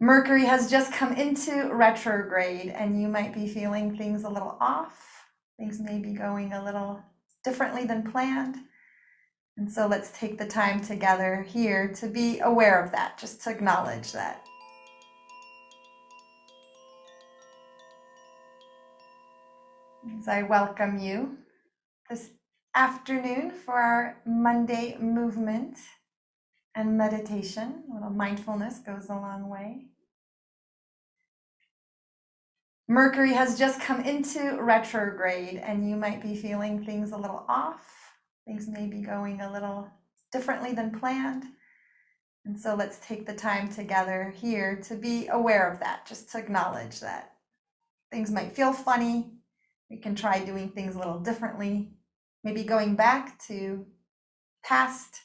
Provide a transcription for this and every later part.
Mercury has just come into retrograde, and you might be feeling things a little off. Things may be going a little differently than planned. And so let's take the time together here to be aware of that, just to acknowledge that. As I welcome you this afternoon for our Monday movement and meditation. A little mindfulness goes a long way. Mercury has just come into retrograde, and you might be feeling things a little off. Things may be going a little differently than planned. And so let's take the time together here to be aware of that, just to acknowledge that. Things might feel funny. We can try doing things a little differently. Maybe going back to past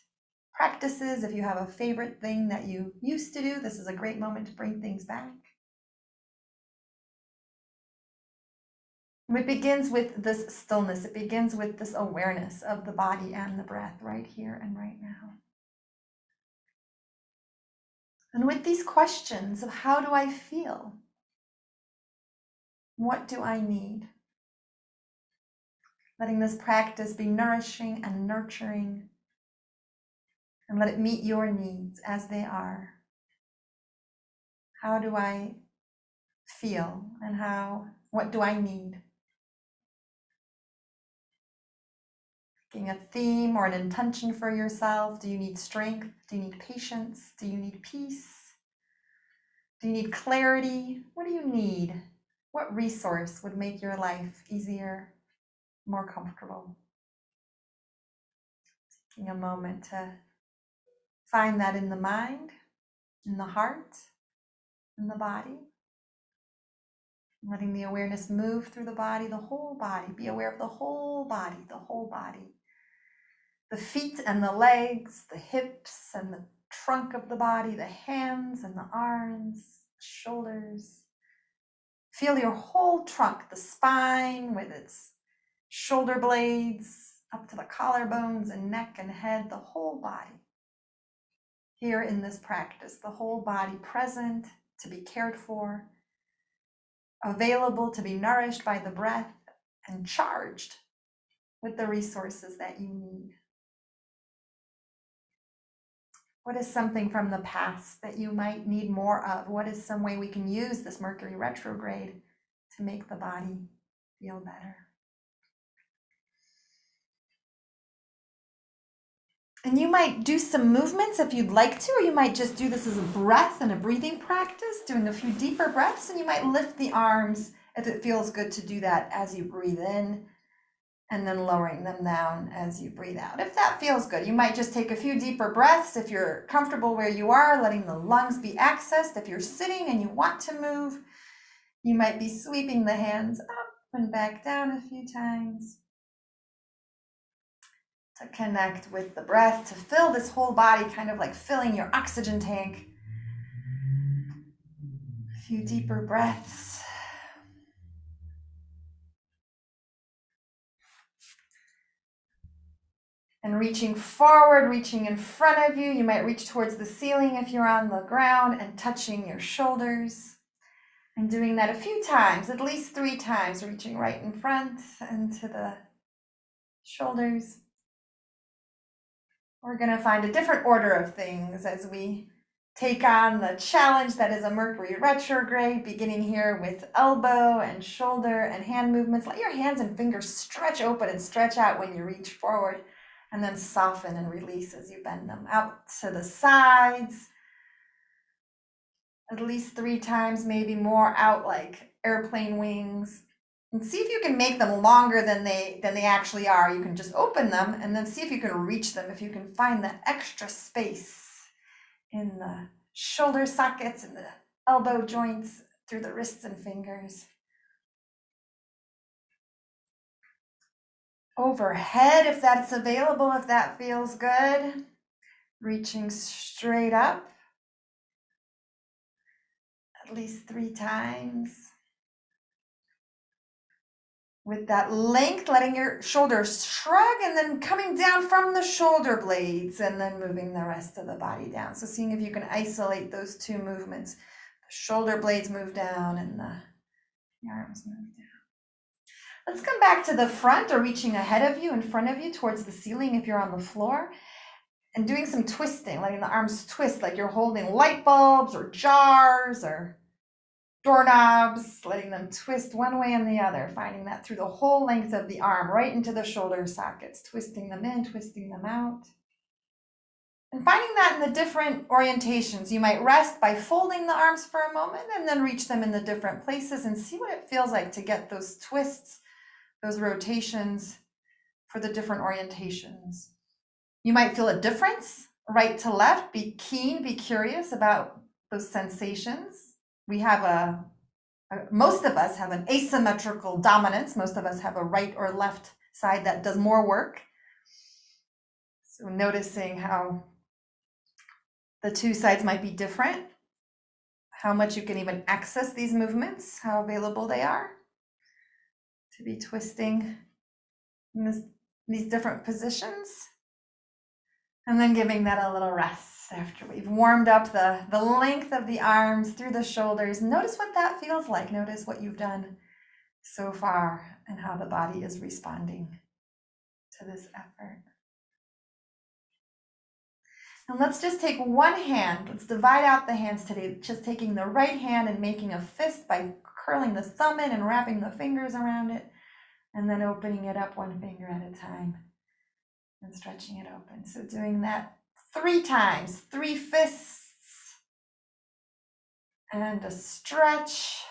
practices. If you have a favorite thing that you used to do, this is a great moment to bring things back. It begins with this stillness. It begins with this awareness of the body and the breath right here and right now. And with these questions of how do I feel? What do I need? Letting this practice be nourishing and nurturing, and let it meet your needs as they are. How do I feel, and what do I need? Picking a theme or an intention for yourself. Do you need strength? Do you need patience? Do you need peace? Do you need clarity? What do you need? What resource would make your life easier, more comfortable? Taking a moment to find that in the mind, in the heart, in the body. Letting the awareness move through the body, the whole body. Be aware of the whole body, the whole body. The feet and the legs, the hips and the trunk of the body, the hands and the arms, shoulders. Feel your whole trunk, the spine with its shoulder blades up to the collarbones and neck and head, the whole body. Here in this practice, the whole body present to be cared for, available to be nourished by the breath, and charged with the resources that you need. What is something from the past that you might need more of? What is some way we can use this Mercury retrograde to make the body feel better? And you might do some movements if you'd like to, or you might just do this as a breath and a breathing practice, doing a few deeper breaths, and you might lift the arms if it feels good to do that as you breathe in, and then lowering them down as you breathe out. If that feels good, you might just take a few deeper breaths if you're comfortable where you are, letting the lungs be accessed. If you're sitting and you want to move, you might be sweeping the hands up and back down a few times to connect with the breath, to fill this whole body, kind of like filling your oxygen tank. A few deeper breaths. And reaching forward, reaching in front of you. You might reach towards the ceiling if you're on the ground, and touching your shoulders. And doing that a few times, at least 3 times, reaching right in front and to the shoulders. We're going to find a different order of things as we take on the challenge that is a Mercury retrograde, beginning here with elbow and shoulder and hand movements. Let your hands and fingers stretch open and stretch out when you reach forward, and then soften and release as you bend them out to the sides. At least 3 times, maybe more, out like airplane wings. And see if you can make them longer than they actually are. You can just open them and then see if you can reach them, if you can find that extra space in the shoulder sockets and the elbow joints through the wrists and fingers. Overhead, if that's available, if that feels good. Reaching straight up. At least 3 times. With that length, letting your shoulders shrug and then coming down from the shoulder blades and then moving the rest of the body down. So seeing if you can isolate those 2 movements, the shoulder blades move down and the arms move down. Let's come back to the front or reaching ahead of you, in front of you, towards the ceiling if you're on the floor, and doing some twisting, letting the arms twist like you're holding light bulbs or jars or doorknobs, letting them twist one way and the other, finding that through the whole length of the arm, right into the shoulder sockets, twisting them in, twisting them out. And finding that in the different orientations. You might rest by folding the arms for a moment and then reach them in the different places and see what it feels like to get those twists, those rotations for the different orientations. You might feel a difference, right to left. Be keen, be curious about those sensations. We have most of us have an asymmetrical dominance. Most of us have a right or left side that does more work. So noticing how the two sides might be different, how much you can even access these movements, how available they are to be twisting in these different positions. And then giving that a little rest after we've warmed up the length of the arms through the shoulders. Notice what that feels like. Notice what you've done so far and how the body is responding to this effort. And let's just take one hand. Let's divide out the hands today. Just taking the right hand and making a fist by curling the thumb in and wrapping the fingers around it, and then opening it up one finger at a time and stretching it open. So doing that 3 times, 3 fists and a stretch.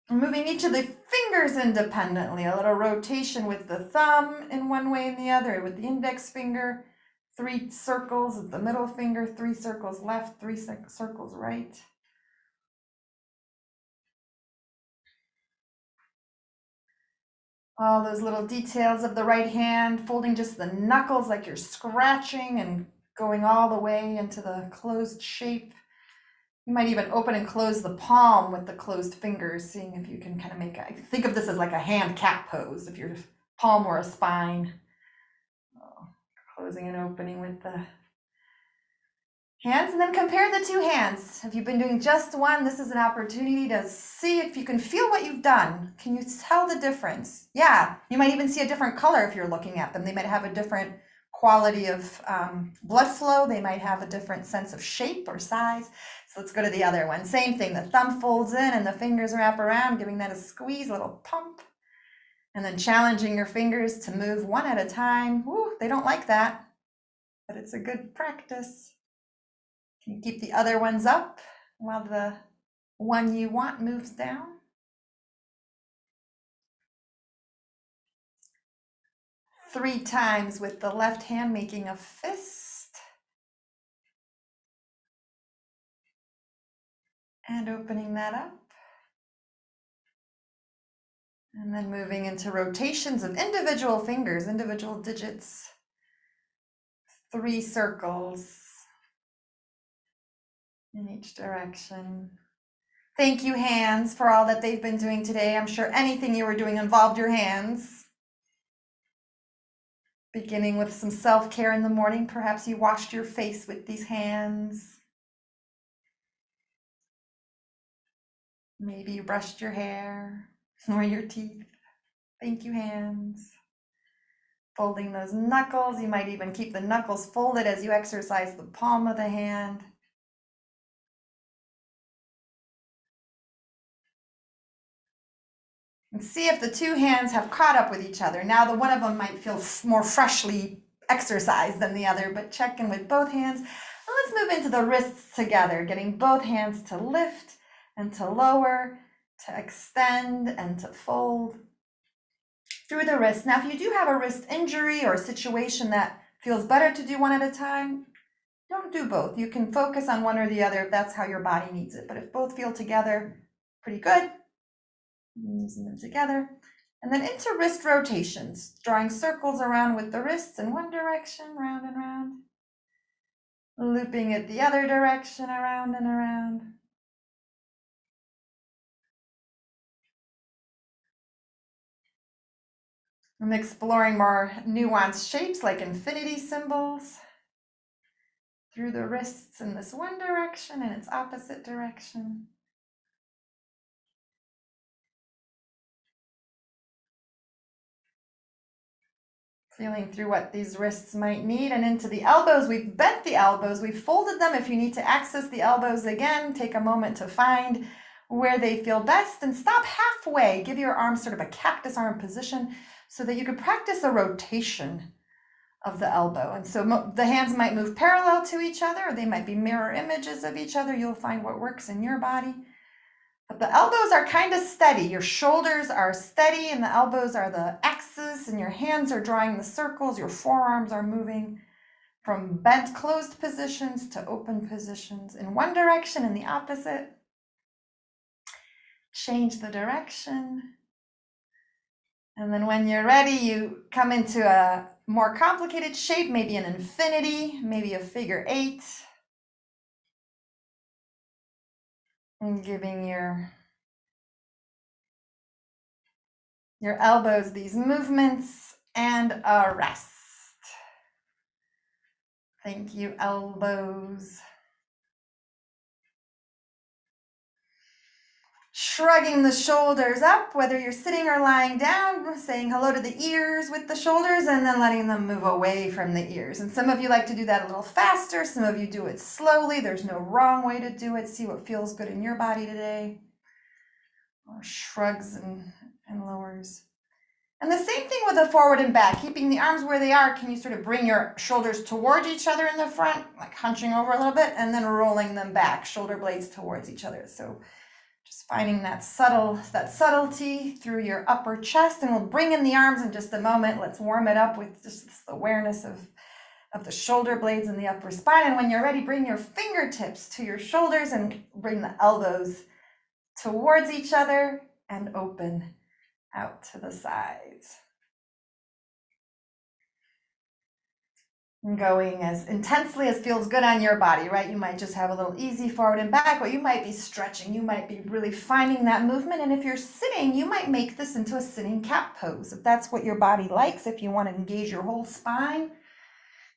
Moving each of the fingers independently, a little rotation with the thumb in one way and the other, with the index finger, 3 circles with the middle finger, 3 circles left, 3 circles right. All those little details of the right hand, folding just the knuckles like you're scratching and going all the way into the closed shape. You might even open and close the palm with the closed fingers, seeing if you can kind of think of this as like a hand cat pose, if your palm were a spine. Closing and opening with the hands, and then compare the 2 hands. If you've been doing just one, this is an opportunity to see if you can feel what you've done. Can you tell the difference? Yeah, you might even see a different color if you're looking at them. They might have a different quality of blood flow. They might have a different sense of shape or size. So let's go to the other one. Same thing, the thumb folds in and the fingers wrap around, giving that a squeeze, a little pump. And then challenging your fingers to move one at a time. Woo, they don't like that, but it's a good practice. Can you keep the other ones up while the one you want moves down? Three times with the left hand making a fist. And opening that up. And then moving into rotations of individual fingers, individual digits. 3 circles in each direction. Thank you, hands, for all that they've been doing today. I'm sure anything you were doing involved your hands. Beginning with some self-care in the morning. Perhaps you washed your face with these hands. Maybe you brushed your hair or your teeth. Thank you, hands. Folding those knuckles. You might even keep the knuckles folded as you exercise the palm of the hand. And see if the 2 hands have caught up with each other. Now the one of them might feel more freshly exercised than the other, but check in with both hands. And let's move into the wrists together, getting both hands to lift and to lower, to extend and to fold through the wrist. Now, if you do have a wrist injury or a situation that feels better to do one at a time, don't do both. You can focus on one or the other if that's how your body needs it. But if both feel together, pretty good. Using them together. And then into wrist rotations, drawing circles around with the wrists in one direction, round and round. Looping it the other direction, around and around. I'm exploring more nuanced shapes like infinity symbols through the wrists in this one direction and its opposite direction. Feeling through what these wrists might need and into the elbows. We've bent the elbows, we've folded them. If you need to access the elbows again, take a moment to find where they feel best and stop halfway. Give your arms sort of a cactus arm position so that you could practice a rotation of the elbow. And so the hands might move parallel to each other, or they might be mirror images of each other. You'll find what works in your body. But the elbows are kind of steady. Your shoulders are steady and the elbows are the X's and your hands are drawing the circles. Your forearms are moving from bent closed positions to open positions in one direction and the opposite. Change the direction. And then when you're ready, you come into a more complicated shape, maybe an infinity, maybe a figure 8. And giving your elbows these movements and a rest. Thank you, elbows. Shrugging the shoulders up, whether you're sitting or lying down, saying hello to the ears with the shoulders and then letting them move away from the ears. And some of you like to do that a little faster. Some of you do it slowly. There's no wrong way to do it. See what feels good in your body today. Or shrugs and lowers. And the same thing with the forward and back, keeping the arms where they are. Can you sort of bring your shoulders towards each other in the front, like hunching over a little bit, and then rolling them back, shoulder blades towards each other. So just finding that subtlety through your upper chest, and we'll bring in the arms in just a moment. Let's warm it up with just this awareness of the shoulder blades and the upper spine. And when you're ready, bring your fingertips to your shoulders and bring the elbows towards each other and open out to the sides. And going as intensely as feels good on your body, right? You might just have a little easy forward and back, but you might be stretching. You might be really finding that movement. And if you're sitting, you might make this into a sitting cat pose. If that's what your body likes, if you want to engage your whole spine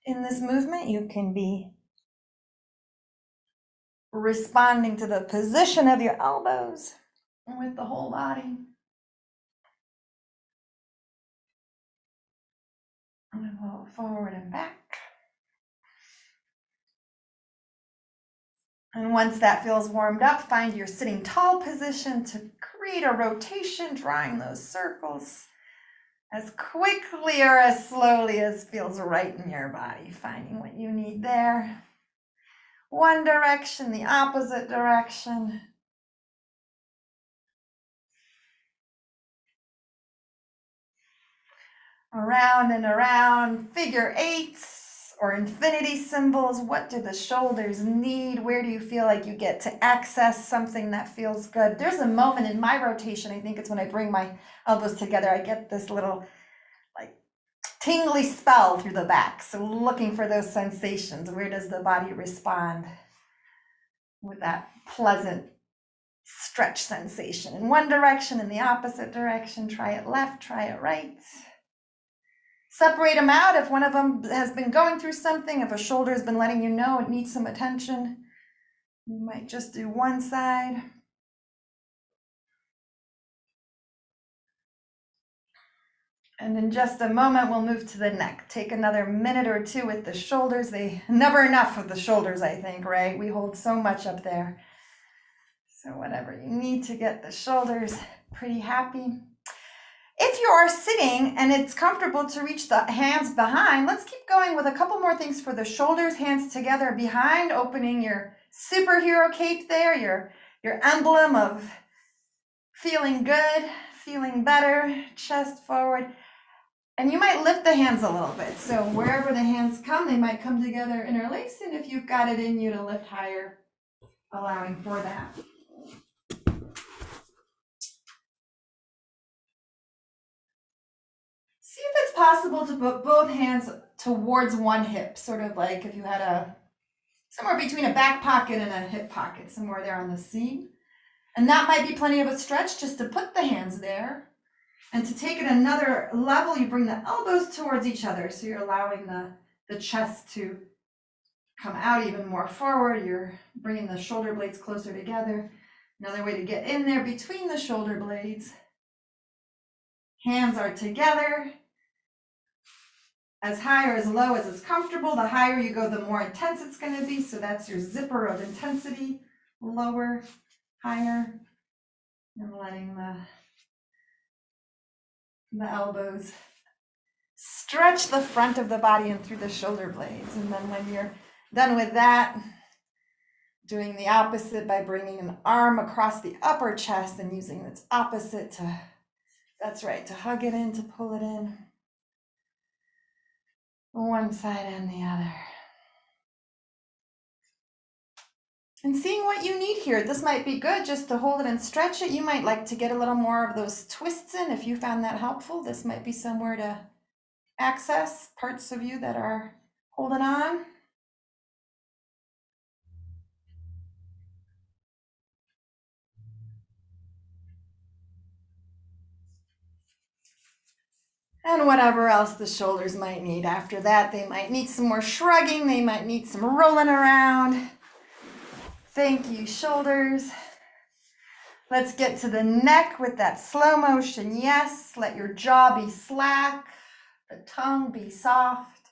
in this movement, you can be responding to the position of your elbows with the whole body. And a little forward and back. And once that feels warmed up, find your sitting tall position to create a rotation, drawing those circles as quickly or as slowly as feels right in your body, finding what you need there. One direction, the opposite direction. Around and around, figure 8s or infinity symbols. What do the shoulders need? Where do you feel like you get to access something that feels good? There's a moment in my rotation, I think it's when I bring my elbows together, I get this little like tingly spell through the back. So looking for those sensations. Where does the body respond with that pleasant stretch sensation? In one direction, in the opposite direction. Try it left, try it right. Separate them out if one of them has been going through something, if a shoulder has been letting you know it needs some attention. You might just do one side. And in just a moment, we'll move to the neck. Take another minute or two with the shoulders. Never enough with the shoulders, I think, right? We hold so much up there. So whatever you need to get the shoulders pretty happy. If you are sitting and it's comfortable to reach the hands behind, let's keep going with a couple more things for the shoulders, hands together behind, opening your superhero cape there, your emblem of feeling good, feeling better, chest forward. And you might lift the hands a little bit. So wherever the hands come, they might come together interlaced. And if you've got it in you to lift higher, allowing for that. See if it's possible to put both hands towards one hip, sort of like if you had somewhere between a back pocket and a hip pocket, somewhere there on the seam. And that might be plenty of a stretch just to put the hands there. And to take it another level, you bring the elbows towards each other. So you're allowing the chest to come out even more forward. You're bringing the shoulder blades closer together. Another way to get in there between the shoulder blades. Hands are together. As high or as low as is comfortable. The higher you go, the more intense it's going to be. So that's your zipper of intensity. Lower, higher, and letting the elbows stretch the front of the body and through the shoulder blades. And then when you're done with that, doing the opposite by bringing an arm across the upper chest and using its opposite to, that's right, to hug it in, to pull it in. One side and the other. And seeing what you need here. This might be good just to hold it and stretch it. You might like to get a little more of those twists in if you found that helpful. This might be somewhere to access parts of you that are holding on. And whatever else the shoulders might need after that. They might need some more shrugging. They might need some rolling around. Thank you, shoulders. Let's get to the neck with that slow motion. Yes, let your jaw be slack, the tongue be soft.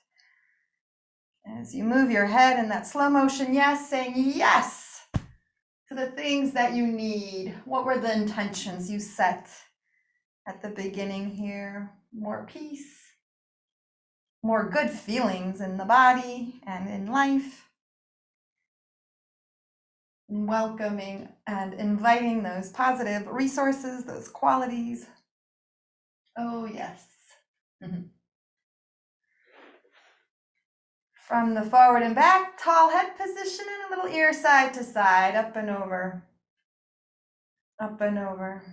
As you move your head in that slow motion, yes, saying yes to the things that you need. What were the intentions you set at the beginning here? More peace, more good feelings in the body and in life. Welcoming and inviting those positive resources, those qualities. Oh, yes. From the forward and back, tall head position and a little ear side to side, up and over. Up and over.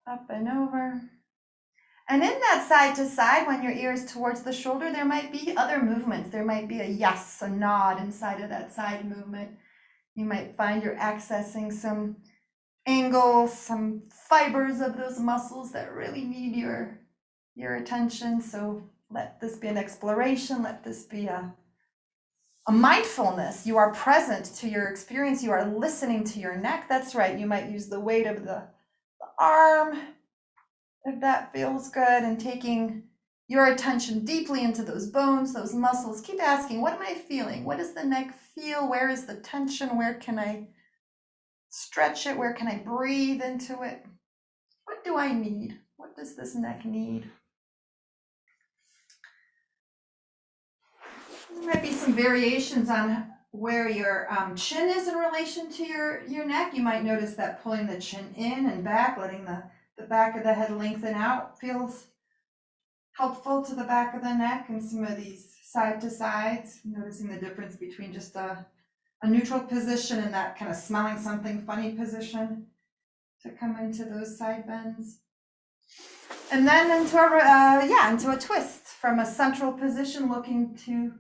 Up and over. And in that side to side, when your ear is towards the shoulder, there might be other movements. There might be a yes, a nod inside of that side movement. You might find you're accessing some angles, some fibers of those muscles that really need your attention. So let this be an exploration. Let this be a mindfulness. You are present to your experience. You are listening to your neck. That's right. You might use the weight of the arm, if that feels good, and taking your attention deeply into those bones, those muscles. Keep asking, what am I feeling? What does the neck feel? Where is the tension? Where can I stretch it? Where can I breathe into it? What do I need? What does this neck need? There might be some variations on where your chin is in relation to your neck. You might notice that pulling the chin in and back, letting the back of the head lengthen out feels helpful to the back of the neck, and some of these side to sides, noticing the difference between just a neutral position and that kind of smelling something funny position to come into those side bends. And then into a twist from a central position, looking to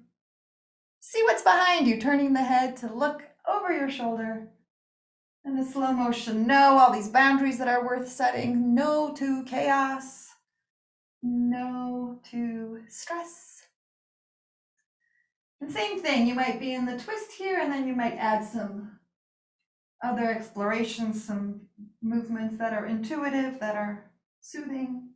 see what's behind you, turning the head to look over your shoulder. And a slow motion, no, all these boundaries that are worth setting, no to chaos, no to stress. And same thing, you might be in the twist here, and then you might add some other explorations, some movements that are intuitive, that are soothing.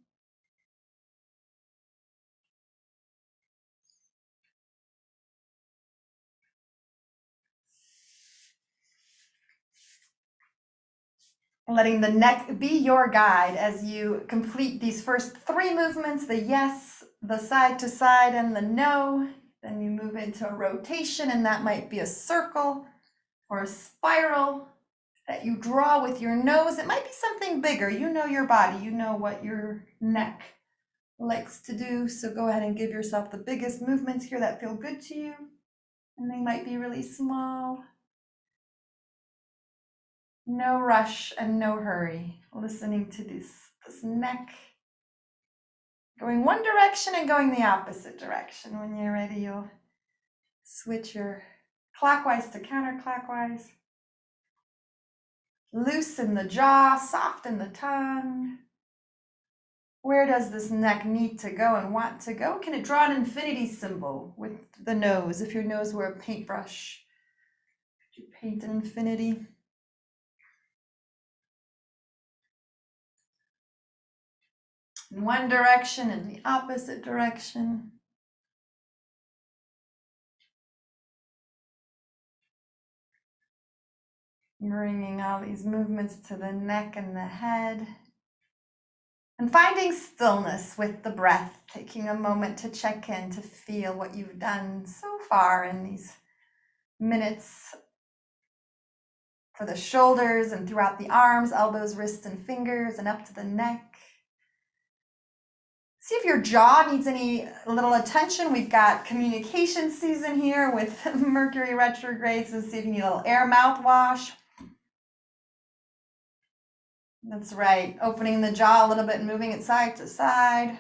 Letting the neck be your guide as you complete these first three movements, the yes, the side to side, and the no. Then you move into a rotation, and that might be a circle or a spiral that you draw with your nose. It might be something bigger. You know your body, you know what your neck likes to do. So go ahead and give yourself the biggest movements here that feel good to you. And they might be really small. No rush and no hurry. Listening to this neck Going one direction and going the opposite direction. When you're ready, you'll switch your clockwise to counterclockwise. Loosen the jaw, soften the tongue. Where does this neck need to go and want to go? Can it draw an infinity symbol with the nose? If your nose were a paintbrush, could you paint an infinity? In one direction and the opposite direction. Bringing all these movements to the neck and the head. And finding stillness with the breath, taking a moment to check in, to feel what you've done so far in these minutes for the shoulders and throughout the arms, elbows, wrists, and fingers, and up to the neck. See if your jaw needs any little attention. We've got communication season here with Mercury Retrograde, so see if you need a little air mouthwash. That's right, opening the jaw a little bit and moving it side to side.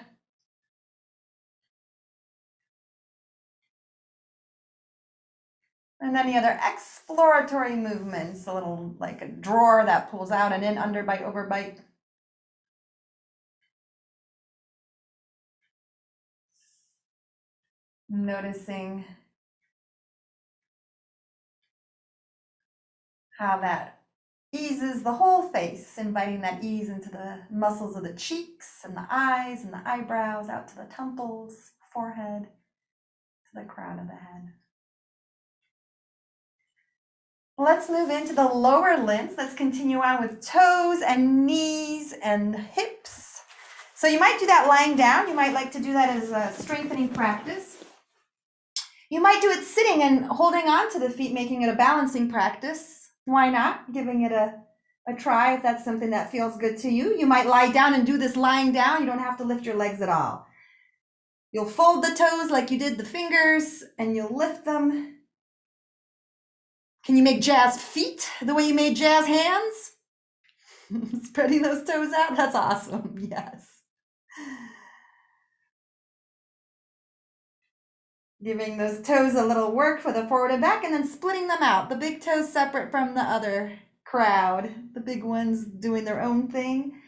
And any other exploratory movements, a little like a drawer that pulls out and in, underbite, overbite. Noticing how that eases the whole face, inviting that ease into the muscles of the cheeks and the eyes and the eyebrows, out to the temples, forehead, to the crown of the head. Let's move into the lower limbs. Let's continue on with toes and knees and hips. So you might do that lying down. You might like to do that as a strengthening practice. You might do it sitting and holding on to the feet, making it a balancing practice. Why not? Giving it a try if that's something that feels good to you. You might lie down and do this lying down. You don't have to lift your legs at all. You'll fold the toes like you did the fingers, and you'll lift them. Can you make jazz feet the way you made jazz hands? Spreading those toes out? That's awesome. Yes. Giving those toes a little work for the forward and back, and then splitting them out. The big toes separate from the other crowd. The big ones doing their own thing.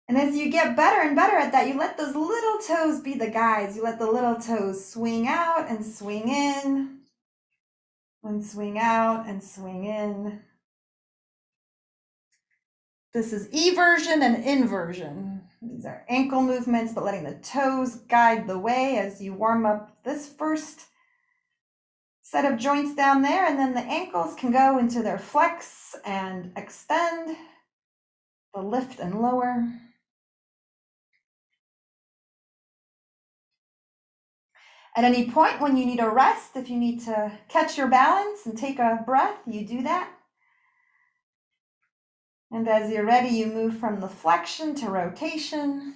And as you get better and better at that, you let those little toes be the guides. You let the little toes swing out and swing in, and swing out and swing in. This is eversion and inversion. These are ankle movements, but letting the toes guide the way as you warm up this first set of joints down there, and then the ankles can go into their flex and extend, the lift and lower. At any point when you need a rest, if you need to catch your balance and take a breath, you do that. And as you're ready, you move from the flexion to rotation.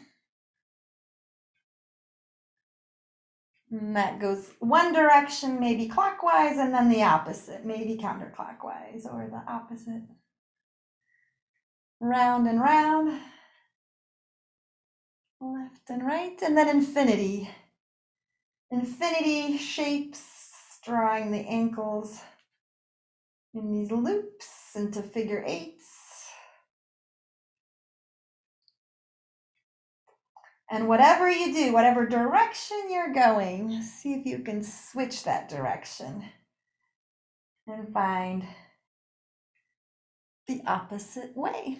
And that goes one direction, maybe clockwise, and then the opposite, maybe counterclockwise or the opposite. Round and round, left and right, and then infinity. Infinity shapes, drawing the ankles in these loops into figure eights. And whatever you do, whatever direction you're going, see if you can switch that direction and find the opposite way.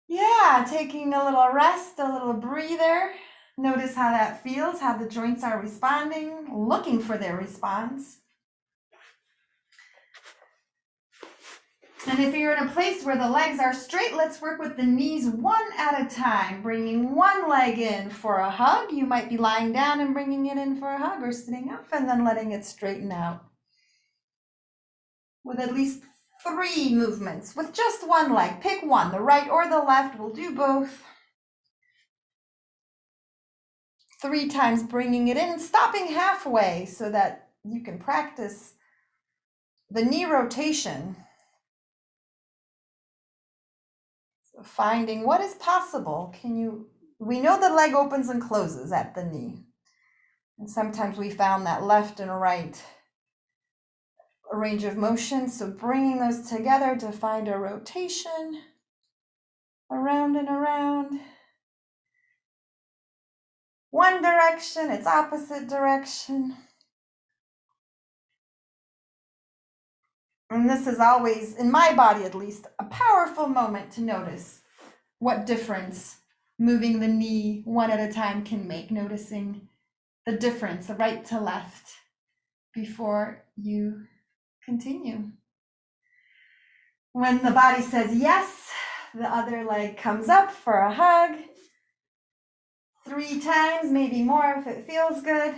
Yeah, taking a little rest, a little breather. Notice how that feels, how the joints are responding, looking for their response. And if you're in a place where the legs are straight, let's work with the knees one at a time, bringing one leg in for a hug. You might be lying down and bringing it in for a hug, or sitting up and then letting it straighten out. With at least 3 movements, with just one leg. Pick one, the right or the left, we'll do both. 3 times bringing it in and stopping halfway so that you can practice the knee rotation. So finding what is possible. We know the leg opens and closes at the knee. And sometimes we found that left and right a range of motion. So bringing those together to find a rotation around and around. One direction, its opposite direction. And this is always, in my body at least, a powerful moment to notice what difference moving the knee one at a time can make, noticing the difference, right to left, before you continue. When the body says yes, the other leg comes up for a hug. 3 times, maybe more if it feels good.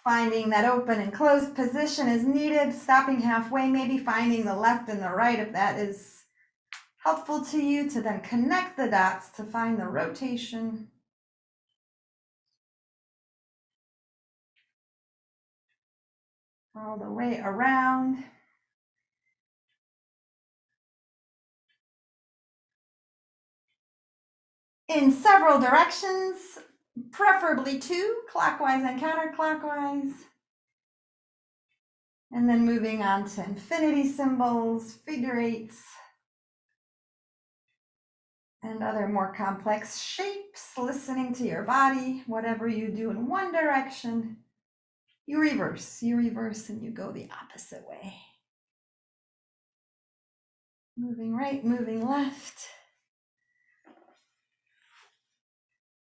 Finding that open and closed position is needed, stopping halfway, maybe finding the left and the right if that is helpful to you, to then connect the dots to find the rotation. All the way around. In several directions, preferably 2, clockwise and counterclockwise. And then moving on to infinity symbols, figure eights, and other more complex shapes, listening to your body. Whatever you do in one direction, you reverse, and you go the opposite way. Moving right, moving left.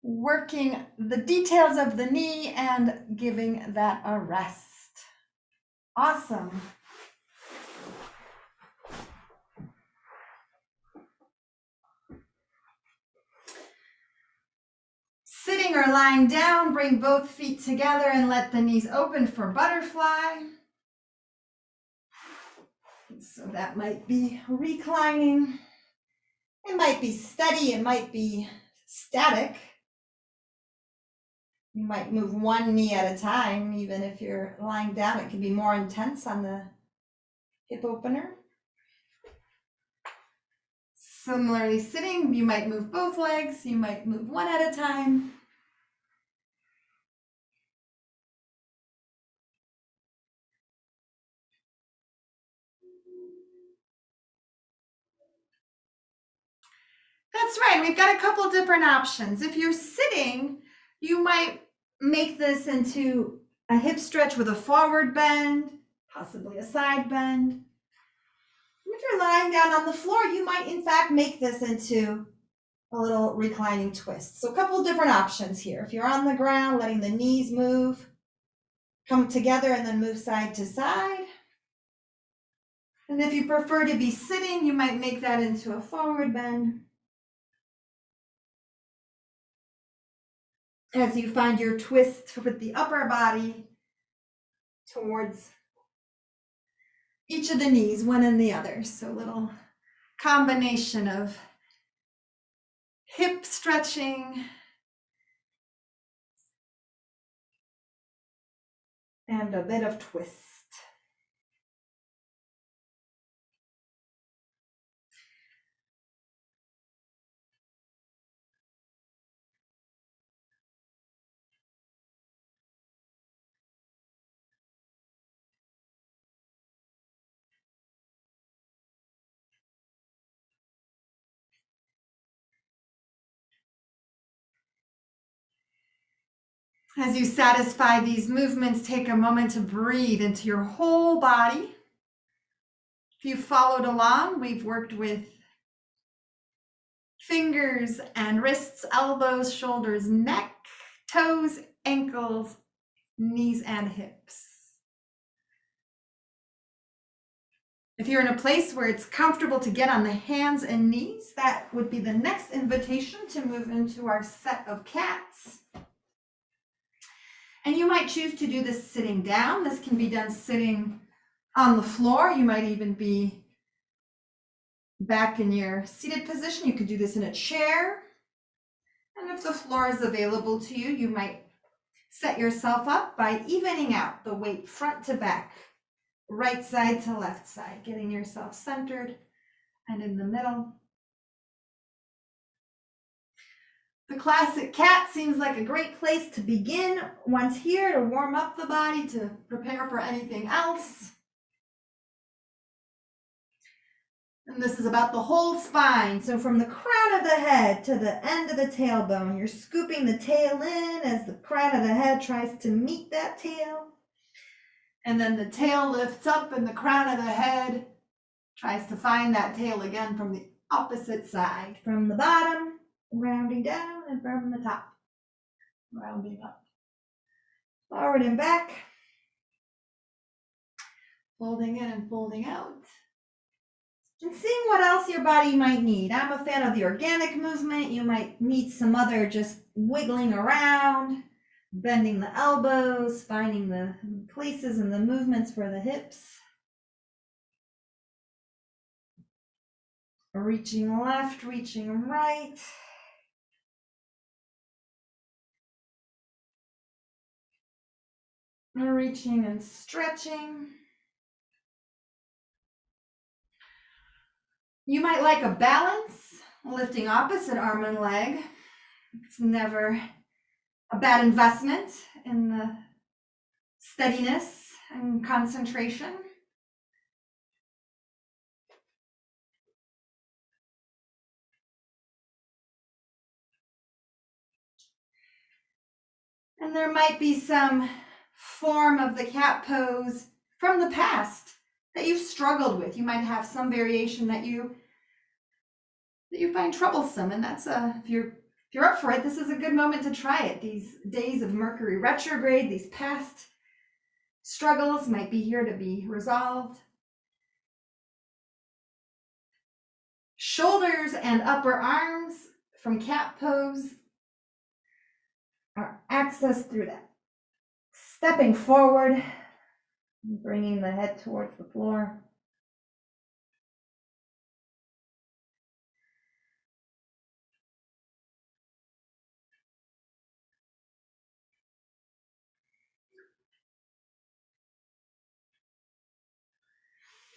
Working the details of the knee and giving that a rest. Awesome. Sitting or lying down, bring both feet together and let the knees open for butterfly. So that might be reclining. It might be steady, it might be static. You might move one knee at a time, even if you're lying down. It can be more intense on the hip opener. Similarly, sitting, you might move both legs, you might move one at a time. That's right, we've got a couple different options. If you're sitting, you might make this into a hip stretch with a forward bend, possibly a side bend. If you're lying down on the floor, you might in fact make this into a little reclining twist. So a couple of different options here. If you're on the ground, letting the knees move, come together and then move side to side. And if you prefer to be sitting, you might make that into a forward bend. As you find your twist with the upper body towards each of the knees, one and the other. So a little combination of hip stretching and a bit of twist. As you satisfy these movements, take a moment to breathe into your whole body. If you followed along, we've worked with fingers and wrists, elbows, shoulders, neck, toes, ankles, knees, and hips. If you're in a place where it's comfortable to get on the hands and knees, that would be the next invitation to move into our set of cats. And you might choose to do this sitting down. This can be done sitting on the floor. You might even be back in your seated position. You could do this in a chair. And if the floor is available to you, you might set yourself up by evening out the weight front to back, right side to left side, getting yourself centered and in the middle. The classic cat seems like a great place to begin. Once here to warm up the body, to prepare for anything else. And this is about the whole spine. So from the crown of the head to the end of the tailbone, you're scooping the tail in as the crown of the head tries to meet that tail. And then the tail lifts up and the crown of the head tries to find that tail again from the opposite side. From the bottom, rounding down, and from the top, rounding up. Forward and back. Folding in and folding out. And seeing what else your body might need. I'm a fan of the organic movement. You might need some other just wiggling around, bending the elbows, finding the places and the movements for the hips. Reaching left, reaching right. Reaching and stretching. You might like a balance, lifting opposite arm and leg. It's never a bad investment in the steadiness and concentration. And there might be some form of the cat pose from the past that you've struggled with. You might have some variation that you find troublesome, and that's if you're up for it, this is a good moment to try it. These days of Mercury retrograde, these past struggles might be here to be resolved. Shoulders and upper arms from cat pose are accessed through that. Stepping forward, bringing the head towards the floor.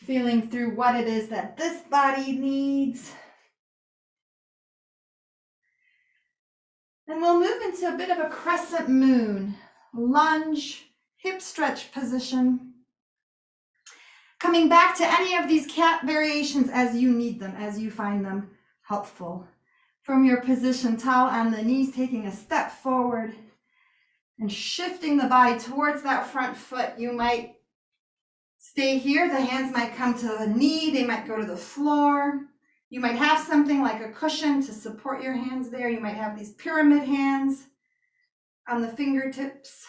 Feeling through what it is that this body needs. And we'll move into a bit of a crescent moon, lunge, hip stretch position. Coming back to any of these cat variations as you need them, as you find them helpful. From your position tall on the knees, taking a step forward and shifting the body towards that front foot. You might stay here. The hands might come to the knee. They might go to the floor. You might have something like a cushion to support your hands there. You might have these pyramid hands on the fingertips.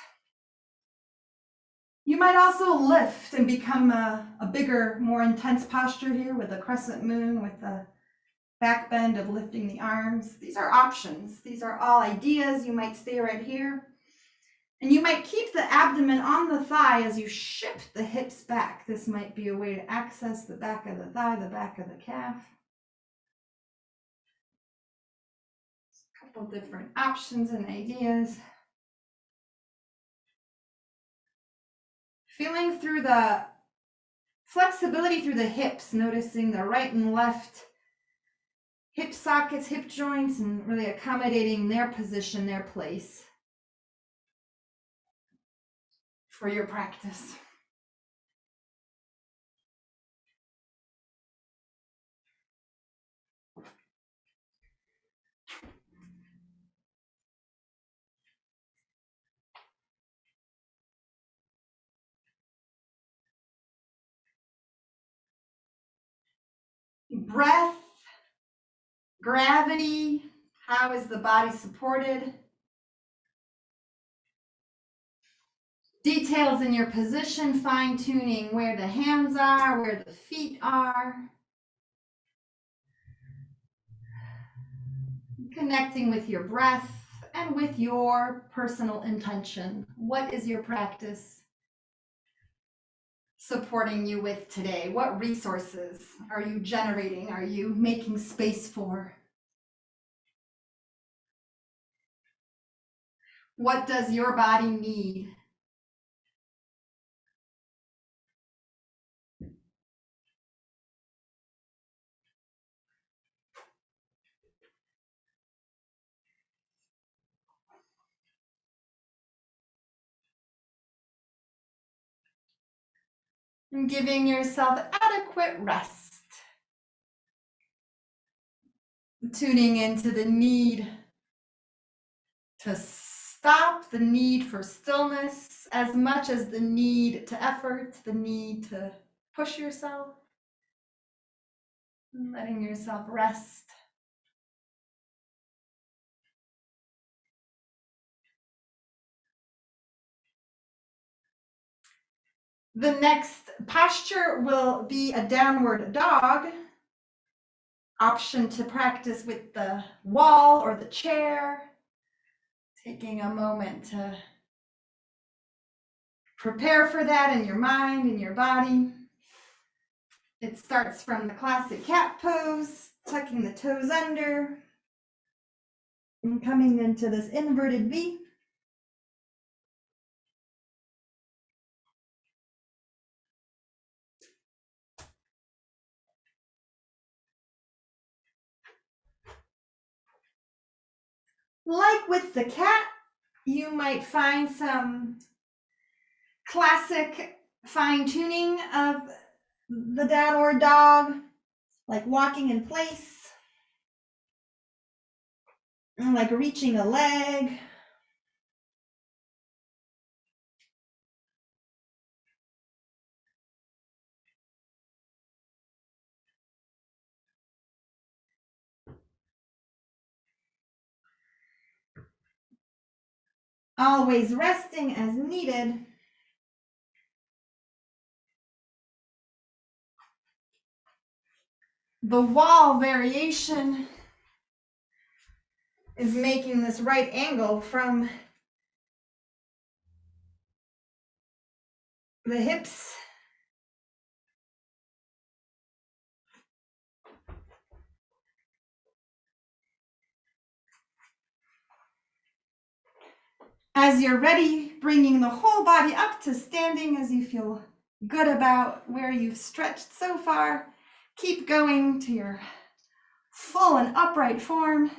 You might also lift and become a bigger, more intense posture here with a crescent moon, with the back bend of lifting the arms. These are options. These are all ideas. You might stay right here. And you might keep the abdomen on the thigh as you shift the hips back. This might be a way to access the back of the thigh, the back of the calf. A couple different options and ideas. Feeling through the flexibility through the hips, noticing the right and left hip sockets, hip joints, and really accommodating their position, their place for your practice. Breath, gravity, how is the body supported? Details in your position, fine-tuning where the hands are, where the feet are. Connecting with your breath and with your personal intention. What is your practice supporting you with today? What resources are you generating? Are you making space for? What does your body need? And giving yourself adequate rest. Tuning into the need to stop, the need for stillness, as much as the need to effort, the need to push yourself. And letting yourself rest. The next posture will be a downward dog. Option to practice with the wall or the chair. Taking a moment to prepare for that in your mind, in your body. It starts from the classic cat pose, tucking the toes under, and coming into this inverted V. Like with the cat, you might find some classic fine-tuning of the downward dog, like walking in place, and like reaching a leg. Always resting as needed. The wall variation is making this right angle from the hips as you're ready, bringing the whole body up to standing as you feel good about where you've stretched so far. Keep going to your full and upright form.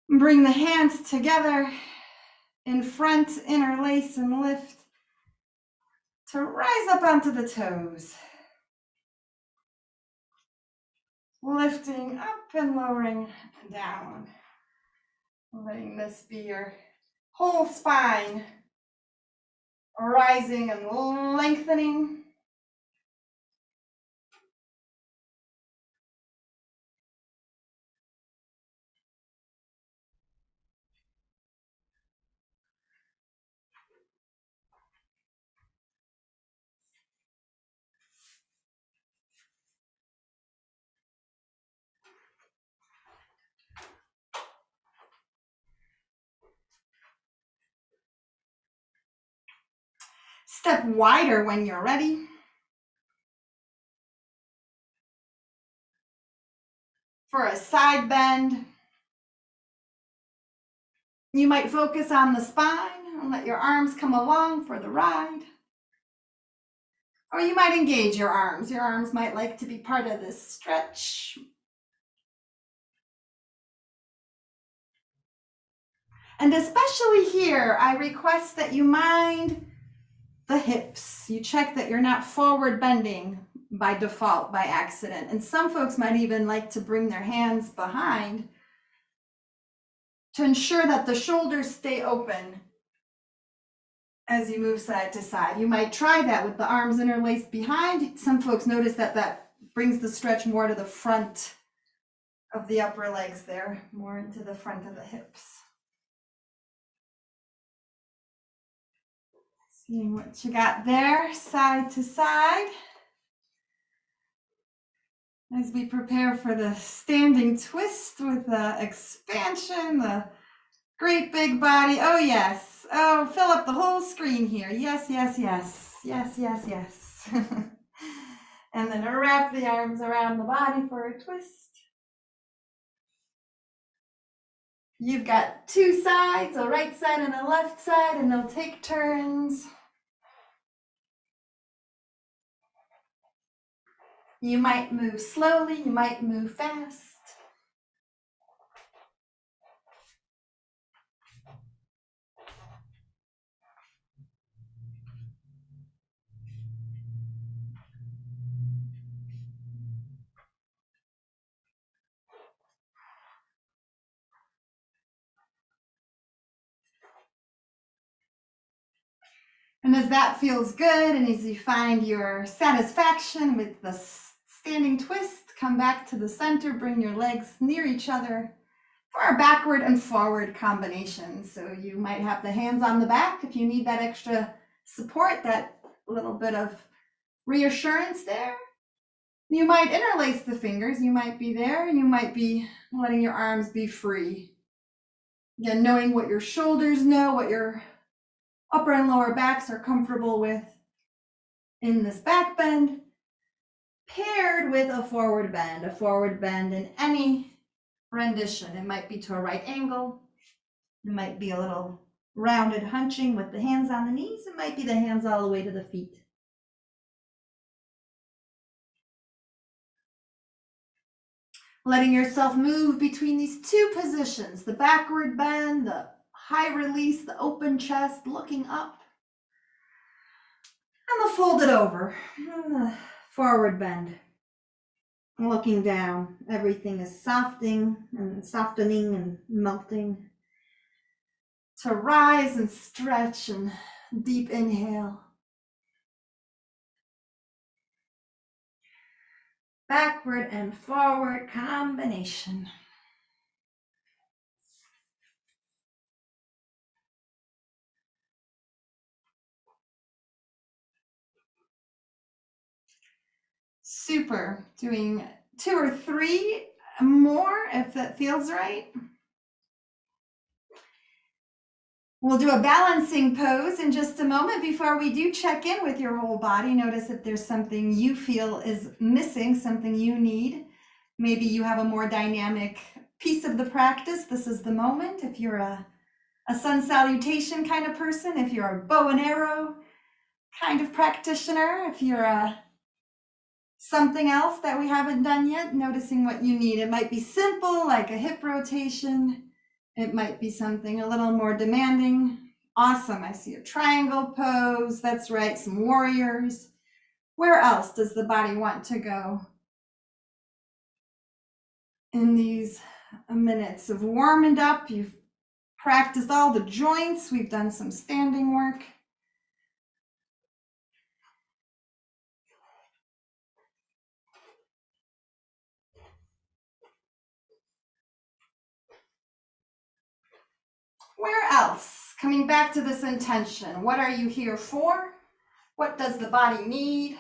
Bring the hands together in front, interlace and lift to rise up onto the toes. Lifting up and lowering down. Letting this be your whole spine, rising and lengthening. Step wider when you're ready. For a side bend, you might focus on the spine and let your arms come along for the ride. Or you might engage your arms. Your arms might like to be part of this stretch. And especially here, I request that you mind the hips. You check that you're not forward bending by default, by accident. And some folks might even like to bring their hands behind to ensure that the shoulders stay open as you move side to side. You might try that with the arms interlaced behind. Some folks notice that that brings the stretch more to the front of the upper legs there, more into the front of the hips. Seeing what you got there, side to side. As we prepare for the standing twist with the expansion, the great big body. Oh, yes. Oh, fill up the whole screen here. Yes, yes, yes. Yes, yes, yes. And then wrap the arms around the body for a twist. You've got two sides, a right side and a left side, and they'll take turns. You might move slowly, you might move fast. And as that feels good, and as you find your satisfaction with the standing twist, come back to the center, bring your legs near each other for our backward and forward combination. So you might have the hands on the back if you need that extra support, that little bit of reassurance there. You might interlace the fingers. You might be there, and you might be letting your arms be free. Again, knowing what your shoulders know, what your upper and lower backs are comfortable with in this back bend, paired with a forward bend in any rendition. It might be to a right angle. It might be a little rounded hunching with the hands on the knees. It might be the hands all the way to the feet. Letting yourself move between these two positions, the backward bend, the high release, the open chest, looking up, and the folded over, and the forward bend, looking down. Everything is softening and melting. To rise and stretch, and deep inhale. Backward and forward combination. Super. Doing 2 or 3 more if that feels right. We'll do a balancing pose in just a moment. Before we do, check in with your whole body. Notice if there's something you feel is missing, something you need. Maybe you have a more dynamic piece of the practice. This is the moment. If you're a sun salutation kind of person, if you're a bow and arrow kind of practitioner, if you're a something else that we haven't done yet, noticing what you need. It might be simple, like a hip rotation. It might be something a little more demanding. Awesome, I see a triangle pose. That's right, some warriors. Where else does the body want to go in these minutes of warming up? You've practiced all the joints. We've done some standing work. Where else? Coming back to this intention. What are you here for? What does the body need?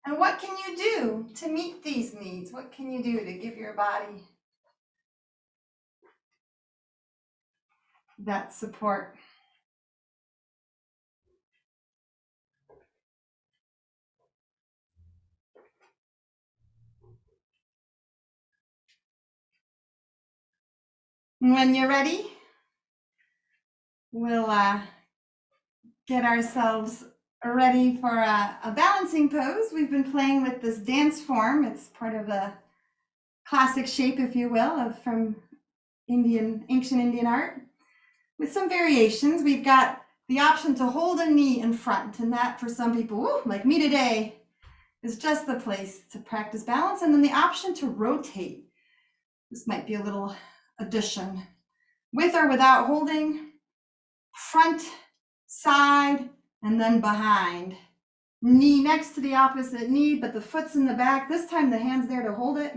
And what can you do to meet these needs? What can you do to give your body that support? When you're ready, we'll get ourselves ready for a balancing pose. We've been playing with this dance form. It's part of the classic shape, if you will, from ancient Indian art. With some variations, we've got the option to hold a knee in front, and that for some people, like me today, is just the place to practice balance. And then the option to rotate. This might be a little addition. With or without holding, front, side, and then behind. Knee next to the opposite knee, but the foot's in the back. This time the hand's there to hold it.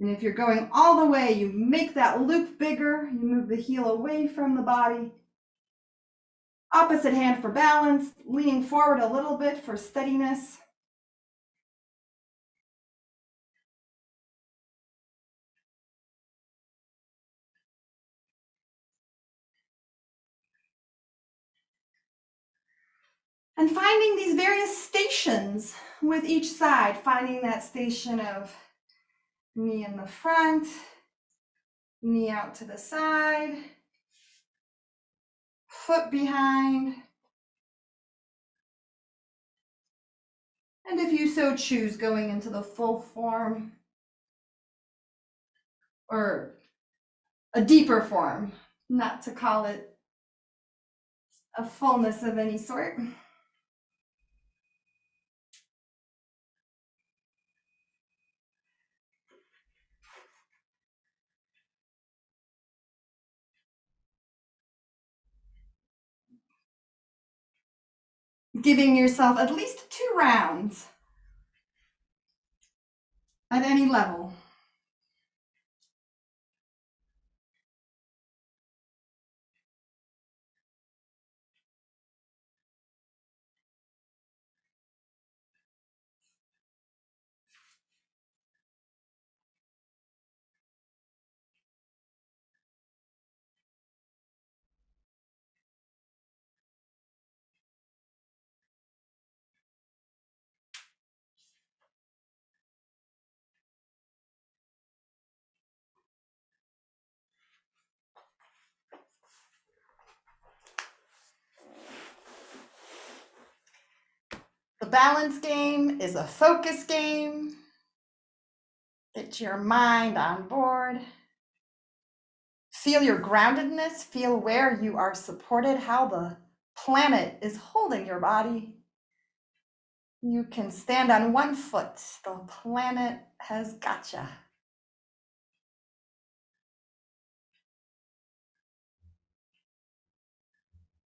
And if you're going all the way, you make that loop bigger. You move the heel away from the body. Opposite hand for balance, leaning forward a little bit for steadiness. And finding these various stations with each side, finding that station of knee in the front, knee out to the side, foot behind. And if you so choose, going into the full form or a deeper form, not to call it a fullness of any sort. Giving yourself at least 2 rounds at any level. The balance game is a focus game. Get your mind on board. Feel your groundedness. Feel where you are supported, how the planet is holding your body. You can stand on one foot. The planet has gotcha.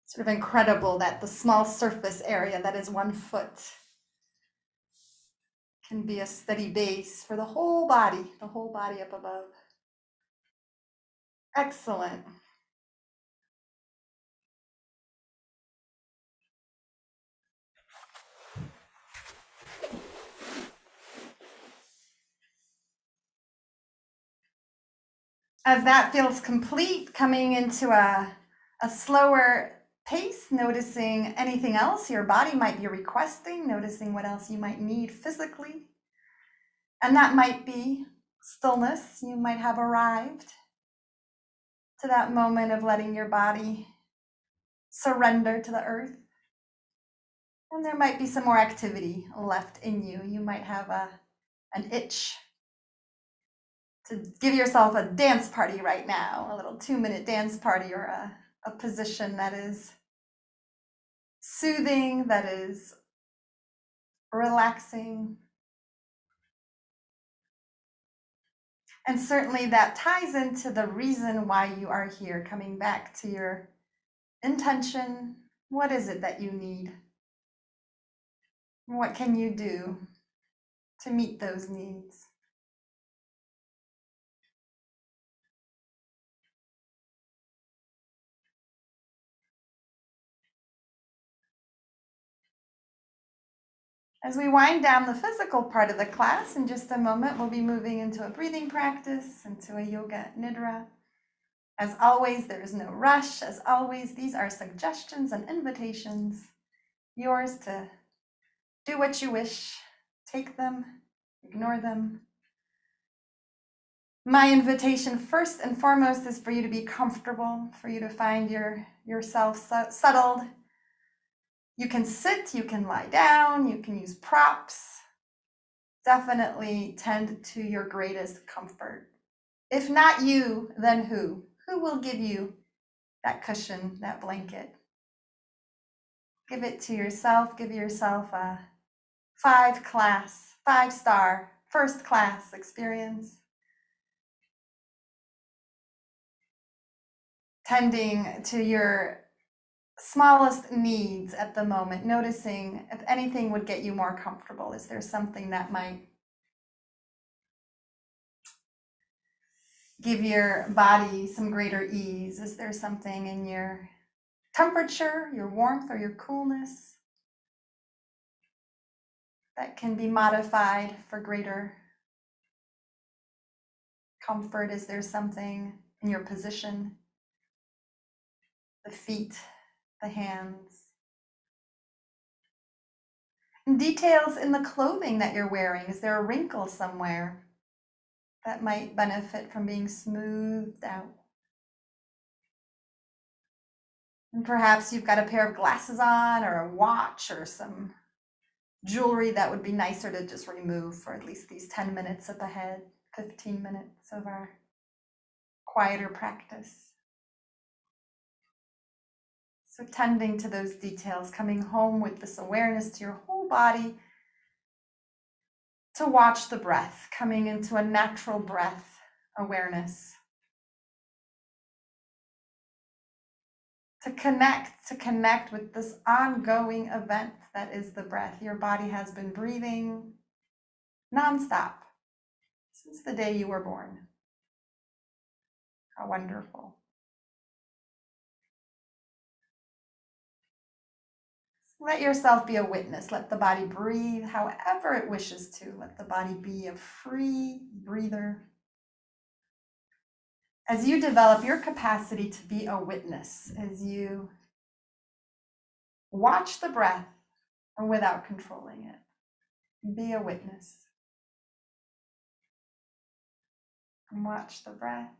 Sort of incredible that the small surface area that is 1 foot can be a steady base for the whole body up above. Excellent. As that feels complete, coming into a slower pace, noticing anything else your body might be requesting, noticing what else you might need physically. And that might be stillness. You might have arrived to that moment of letting your body surrender to the earth. And there might be some more activity left in you. You might have an itch to give yourself a dance party right now, a little 2-minute dance party, or a position that is soothing, that is relaxing. And certainly that ties into the reason why you are here, coming back to your intention. What is it that you need? What can you do to meet those needs? As we wind down the physical part of the class, in just a moment, we'll be moving into a breathing practice, into a yoga nidra. As always, there is no rush. As always, these are suggestions and invitations, yours to do what you wish, take them, ignore them. My invitation first and foremost is for you to be comfortable, for you to find yourself settled. You can sit, you can lie down, you can use props. Definitely tend to your greatest comfort. If not you, then who? Who will give you that cushion, that blanket? Give it to yourself. Give yourself a 5-star, first class experience. Tending to your smallest needs at the moment, noticing if anything would get you more comfortable. Is there something that might give your body some greater ease? Is there something in your temperature, your warmth, or your coolness that can be modified for greater comfort? Is there something in your position, the feet, the hands? And details in the clothing that you're wearing. Is there a wrinkle somewhere that might benefit from being smoothed out? And perhaps you've got a pair of glasses on, or a watch, or some jewelry that would be nicer to just remove for at least these 10 minutes up ahead, 15 minutes of our quieter practice. So tending to those details, coming home with this awareness to your whole body, to watch the breath, coming into a natural breath awareness, to connect with this ongoing event that is the breath. Your body has been breathing nonstop since the day you were born. How wonderful. Let yourself be a witness. Let the body breathe however it wishes to. Let the body be a free breather. As you develop your capacity to be a witness, as you watch the breath without controlling it, be a witness. And watch the breath.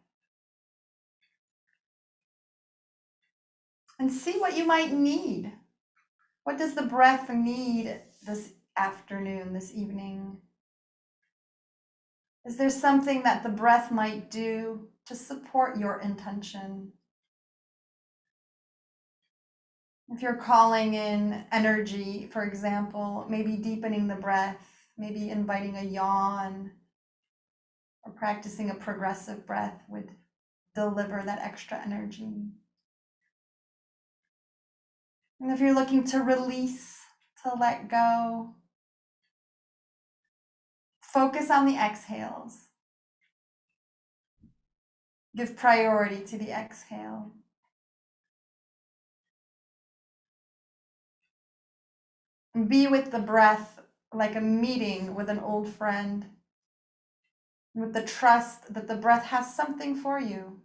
And see what you might need. What does the breath need this afternoon, this evening? Is there something that the breath might do to support your intention? If you're calling in energy, for example, maybe deepening the breath, maybe inviting a yawn, or practicing a progressive breath would deliver that extra energy. And if you're looking to release, to let go, focus on the exhales. Give priority to the exhale. And be with the breath like a meeting with an old friend, with the trust that the breath has something for you,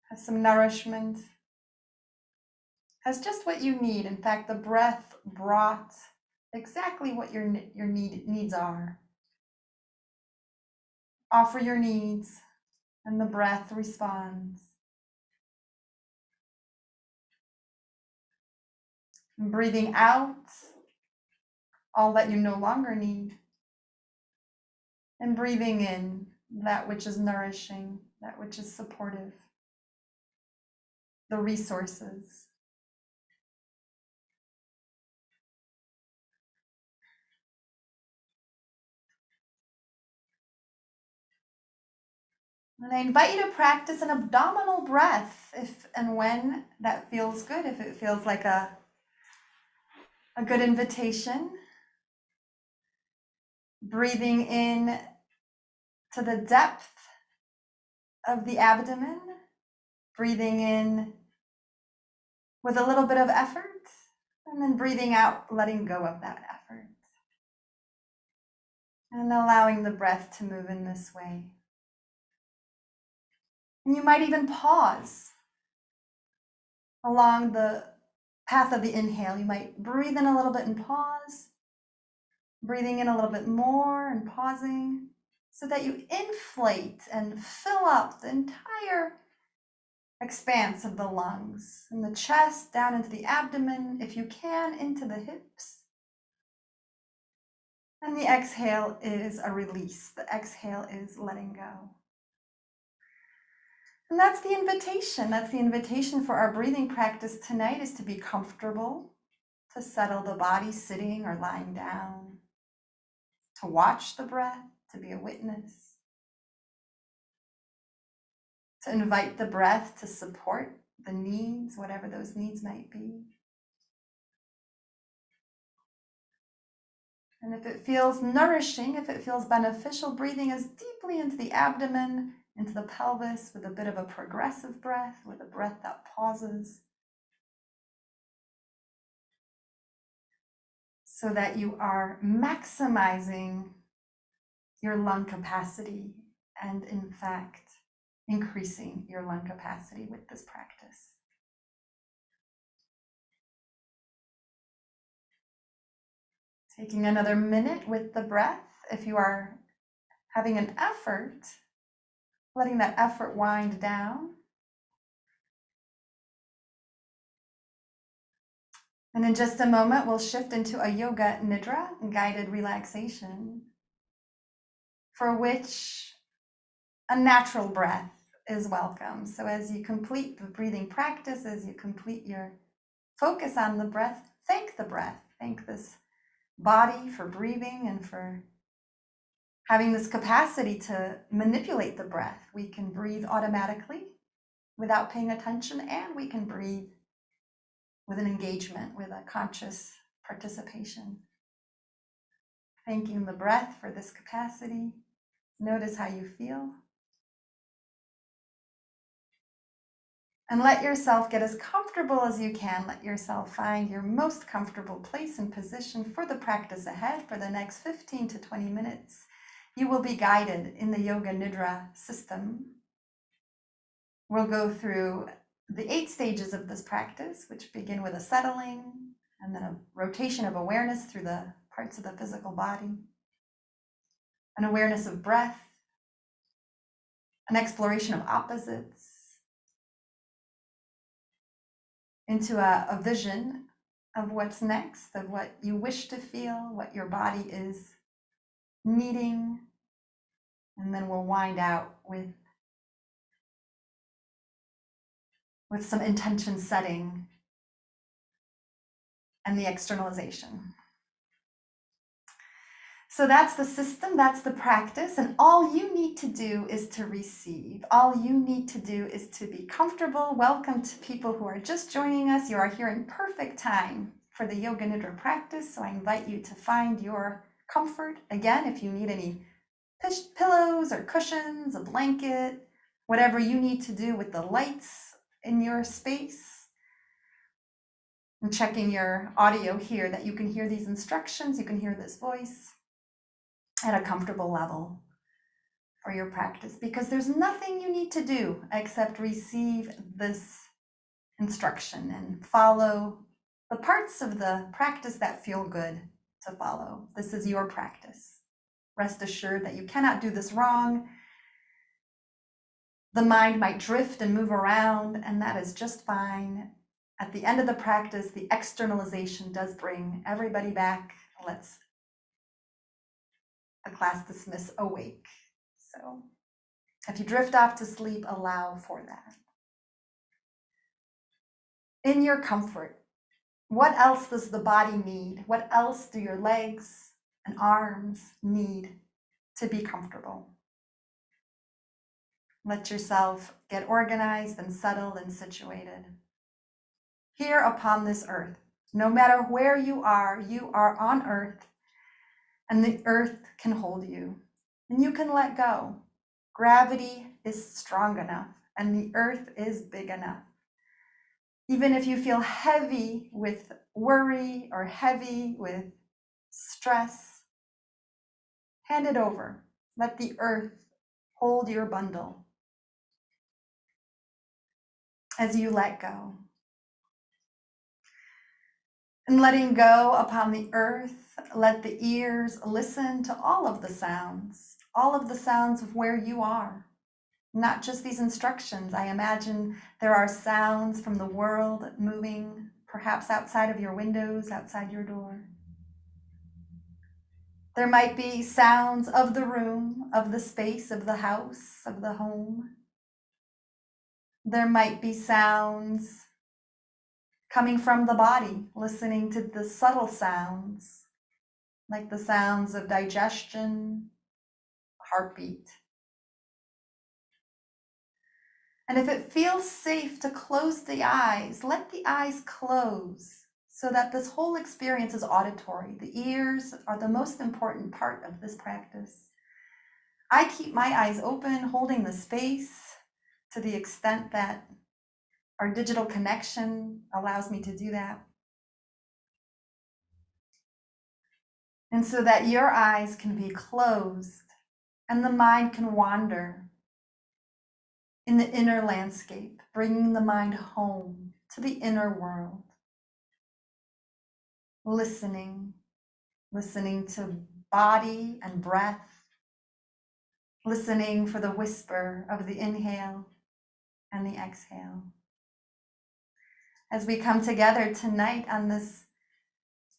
has some nourishment, has just what you need. In fact, the breath brought exactly what your needs are. Offer your needs, and the breath responds. And breathing out all that you no longer need, and breathing in that which is nourishing, that which is supportive, the resources. And I invite you to practice an abdominal breath if and when that feels good, if it feels like a good invitation. Breathing in to the depth of the abdomen, breathing in with a little bit of effort, and then breathing out, letting go of that effort. And allowing the breath to move in this way. And you might even pause along the path of the inhale. You might breathe in a little bit and pause, breathing in a little bit more and pausing, so that you inflate and fill up the entire expanse of the lungs, and the chest down into the abdomen, if you can, into the hips. And the exhale is a release. The exhale is letting go. And that's the invitation. That's the invitation for our breathing practice tonight, is to be comfortable, to settle the body sitting or lying down, to watch the breath, to be a witness, to invite the breath to support the needs, whatever those needs might be. And if it feels nourishing, if it feels beneficial, breathing as deeply into the abdomen, into the pelvis, with a bit of a progressive breath, with a breath that pauses, so that you are maximizing your lung capacity and, in fact, increasing your lung capacity with this practice. Taking another minute with the breath. If you are having an effort, letting that effort wind down. And in just a moment, we'll shift into a yoga nidra, guided relaxation, for which a natural breath is welcome. So as you complete the breathing practice, as you complete your focus on the breath, thank the breath. Thank this body for breathing and for having this capacity to manipulate the breath. We can breathe automatically, without paying attention, and we can breathe with an engagement, with a conscious participation. Thanking the breath for this capacity. Notice how you feel. And let yourself get as comfortable as you can. Let yourself find your most comfortable place and position for the practice ahead. For the next 15 to 20 minutes, you will be guided in the Yoga Nidra system. We'll go through the 8 stages of this practice, which begin with a settling and then a rotation of awareness through the parts of the physical body, an awareness of breath, an exploration of opposites, into a vision of what's next, of what you wish to feel, what your body is needing. And then we'll wind out with some intention setting and the externalization. So that's the system, that's the practice, and all you need to do is to receive. All you need to do is to be comfortable. Welcome to people who are just joining us. You are here in perfect time for the Yoga Nidra practice, so I invite you to find your comfort. Again, if you need any pillows or cushions, a blanket, whatever you need to do with the lights in your space. I'm checking your audio here that you can hear these instructions, you can hear this voice at a comfortable level for your practice, because there's nothing you need to do except receive this instruction and follow the parts of the practice that feel good to follow. This is your practice. Rest assured that you cannot do this wrong. The mind might drift and move around, and that is just fine. At the end of the practice, the externalization does bring everybody back. Let's the class dismiss awake. So if you drift off to sleep, allow for that. In your comfort, what else does the body need? What else do your legs and arms need to be comfortable? Let yourself get organized and settled and situated. Here upon this earth, no matter where you are on earth, and the earth can hold you, and you can let go. Gravity is strong enough, and the earth is big enough. Even if you feel heavy with worry or heavy with stress, hand it over. Let the earth hold your bundle as you let go. And letting go upon the earth, let the ears listen to all of the sounds of where you are. Not just these instructions. I imagine there are sounds from the world moving, perhaps outside of your windows, outside your door. There might be sounds of the room, of the space, of the house, of the home. There might be sounds coming from the body, listening to the subtle sounds, like the sounds of digestion, heartbeat. And if it feels safe to close the eyes, let the eyes close so that this whole experience is auditory. The ears are the most important part of this practice. I keep my eyes open, holding the space to the extent that our digital connection allows me to do that. And so that your eyes can be closed and the mind can wander in the inner landscape, bringing the mind home to the inner world. Listening to body and breath, listening for the whisper of the inhale and the exhale. As we come together tonight on this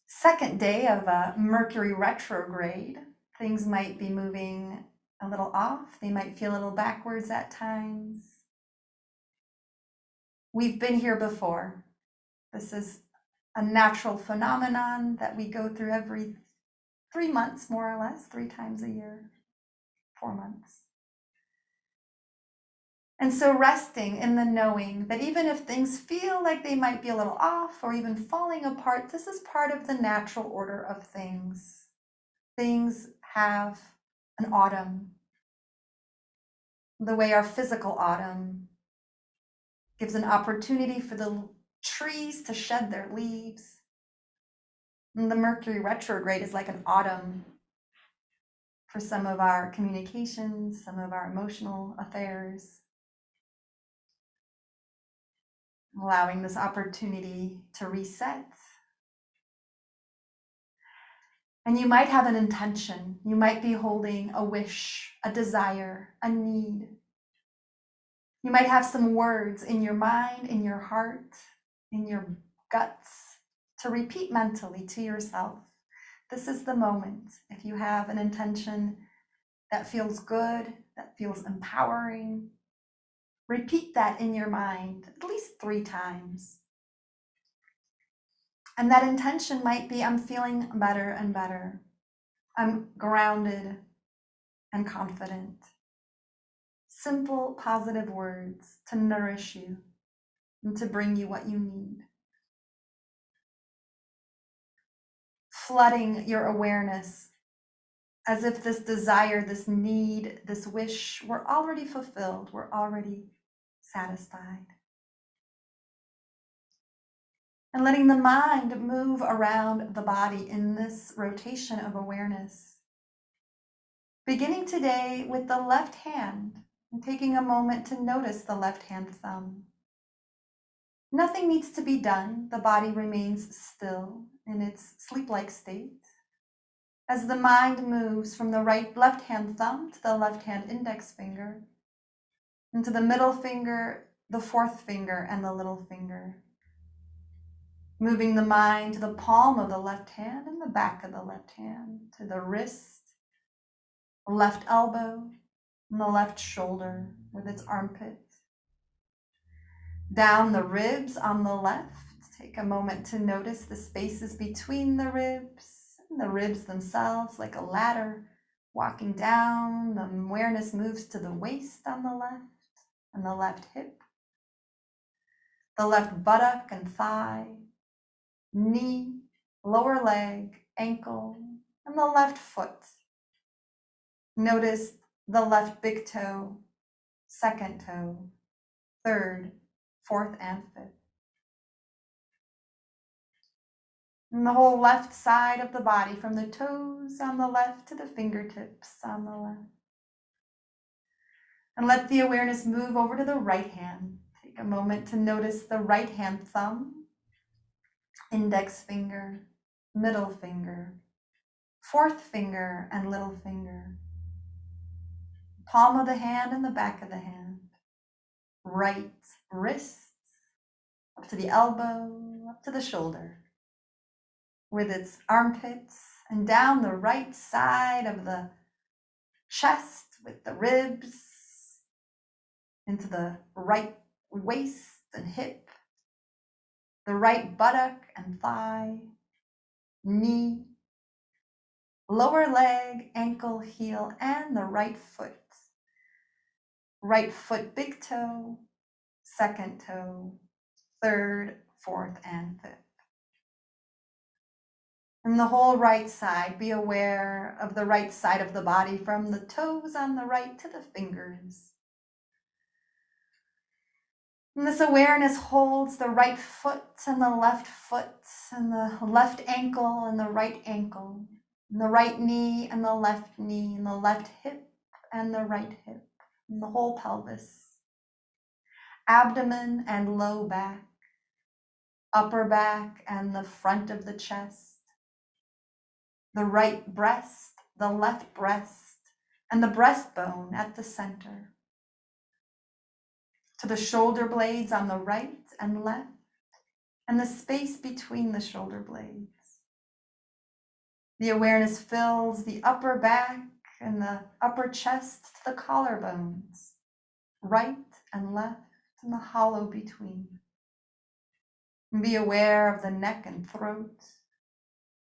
second day of a Mercury Retrograde, things might be moving a little off. They might feel a little backwards at times. We've been here before. This is a natural phenomenon that we go through every 3 months, more or less, 3 times a year, 4 months. And so resting in the knowing that even if things feel like they might be a little off or even falling apart, this is part of the natural order of things. Things have an autumn, the way our physical autumn gives an opportunity for the trees to shed their leaves. And the Mercury retrograde is like an autumn for some of our communications, some of our emotional affairs, allowing this opportunity to reset. And you might have an intention. You might be holding a wish, a desire, a need. You might have some words in your mind, in your heart, in your guts to repeat mentally to yourself. This is the moment. If you have an intention that feels good, that feels empowering, repeat that in your mind at least 3 times. And that intention might be, I'm feeling better and better. I'm grounded and confident. Simple, positive words to nourish you and to bring you what you need. Flooding your awareness as if this desire, this need, this wish were already fulfilled, were already satisfied. And letting the mind move around the body in this rotation of awareness. Beginning today with the left hand and taking a moment to notice the left hand thumb. Nothing needs to be done. The body remains still in its sleep-like state. As the mind moves from the left hand thumb to the left hand index finger, into the middle finger, the fourth finger, and the little finger. Moving the mind to the palm of the left hand and the back of the left hand, to the wrist, the left elbow, and the left shoulder with its armpit. Down the ribs on the left, take a moment to notice the spaces between the ribs and the ribs themselves like a ladder walking down. The awareness moves to the waist on the left and the left hip, the left buttock and thigh, knee, lower leg, ankle, and the left foot. Notice the left big toe, second toe, third, fourth, and fifth. And the whole left side of the body, from the toes on the left to the fingertips on the left. And let the awareness move over to the right hand. Take a moment to notice the right hand thumb, index finger, middle finger, fourth finger and little finger, palm of the hand and the back of the hand, right wrist, up to the elbow, up to the shoulder, with its armpits, and down the right side of the chest with the ribs, into the right waist and hip, the right buttock and thigh, knee, lower leg, ankle, heel, and the right foot. Right foot, big toe, second toe, third, fourth, and fifth. And the whole right side, be aware of the right side of the body from the toes on the right to the fingers. And this awareness holds the right foot and the left foot and the left ankle and the right ankle, and the right knee and the left knee, and the left hip and the right hip, and the whole pelvis, abdomen and low back, upper back and the front of the chest, the right breast, the left breast, and the breastbone at the center, to the shoulder blades on the right and left, and the space between the shoulder blades. The awareness fills the upper back and the upper chest to the collarbones, right and left, and the hollow between. And be aware of the neck and throat,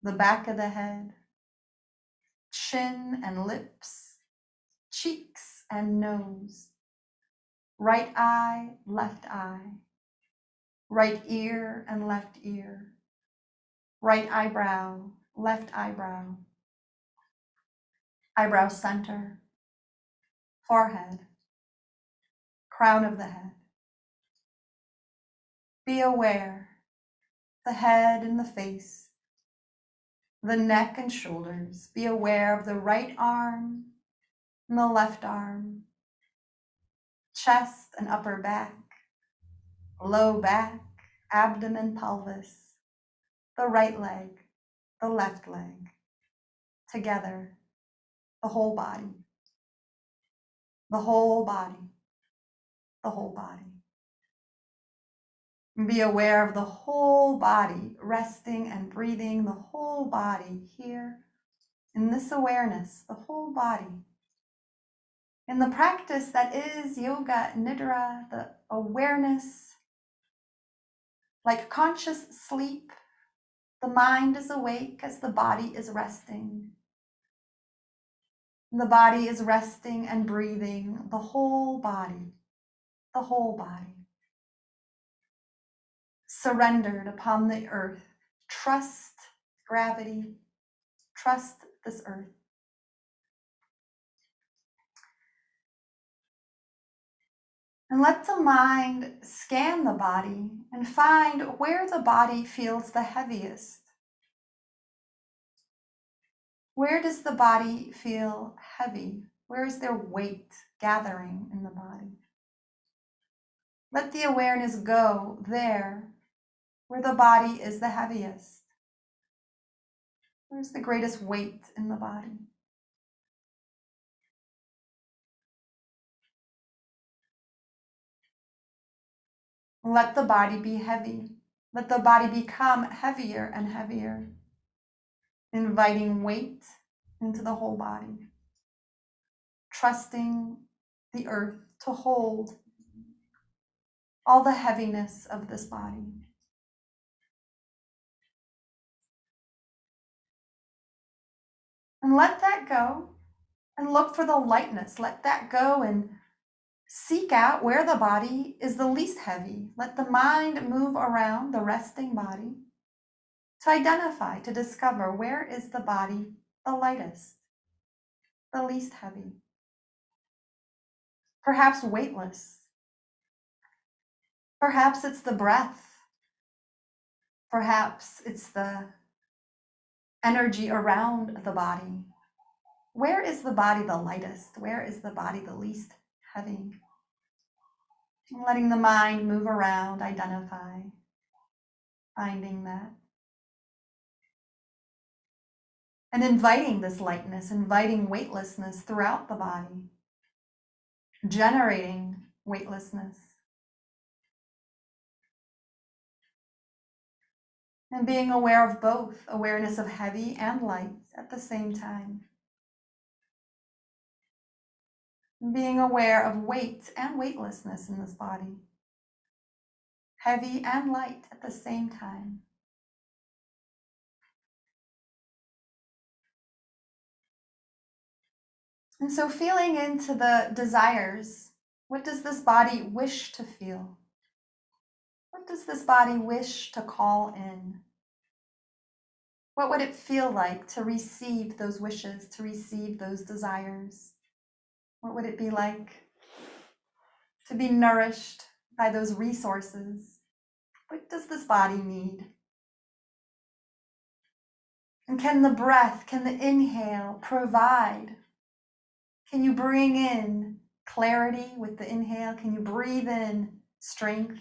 the back of the head, chin and lips, cheeks and nose, right eye, right ear and left ear, right eyebrow, left eyebrow, eyebrow center, forehead, crown of the head. Be aware, the head and the face, the neck and shoulders. Be aware of the right arm and the left arm, chest and upper back, low back, abdomen, pelvis, the right leg, the left leg, together, the whole body, the whole body, the whole body. Be aware of the whole body, resting and breathing, the whole body here, in this awareness, the whole body. In the practice that is yoga nidra, the awareness, like conscious sleep, the mind is awake as the body is resting. The body is resting and breathing, the whole body, the whole body. Surrendered upon the earth. Trust gravity, trust this earth. And let the mind scan the body and find where the body feels the heaviest. Where does the body feel heavy? Where is there weight gathering in the body? Let the awareness go there where the body is the heaviest. Where's the greatest weight in the body? Let the body be heavy. Let the body become heavier and heavier, inviting weight into the whole body, trusting the earth to hold all the heaviness of this body. And let that go and look for the lightness. Let that go and seek out where the body is the least heavy. Let the mind move around the resting body to identify, to discover where is the body the lightest, the least heavy, perhaps weightless. Perhaps it's the breath. Perhaps it's the energy around the body. Where is the body the lightest? Where is the body the least heavy? Letting the mind move around, identify, finding that. And inviting this lightness, inviting weightlessness throughout the body, generating weightlessness. And being aware of both, awareness of heavy and light at the same time. And being aware of weight and weightlessness in this body, heavy and light at the same time. And so feeling into the desires, what does this body wish to feel? What does this body wish to call in? What would it feel like to receive those wishes, to receive those desires? What would it be like to be nourished by those resources? What does this body need? And can the breath, can the inhale provide? Can you bring in clarity with the inhale? Can you breathe in strength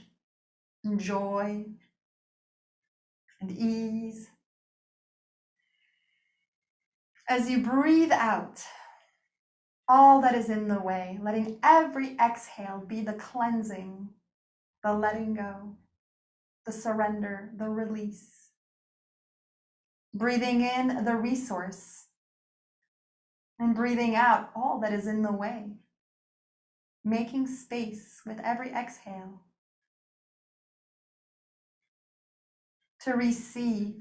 and joy and ease? As you breathe out all that is in the way, letting every exhale be the cleansing, the letting go, the surrender, the release. Breathing in the resource and breathing out all that is in the way. Making space with every exhale to receive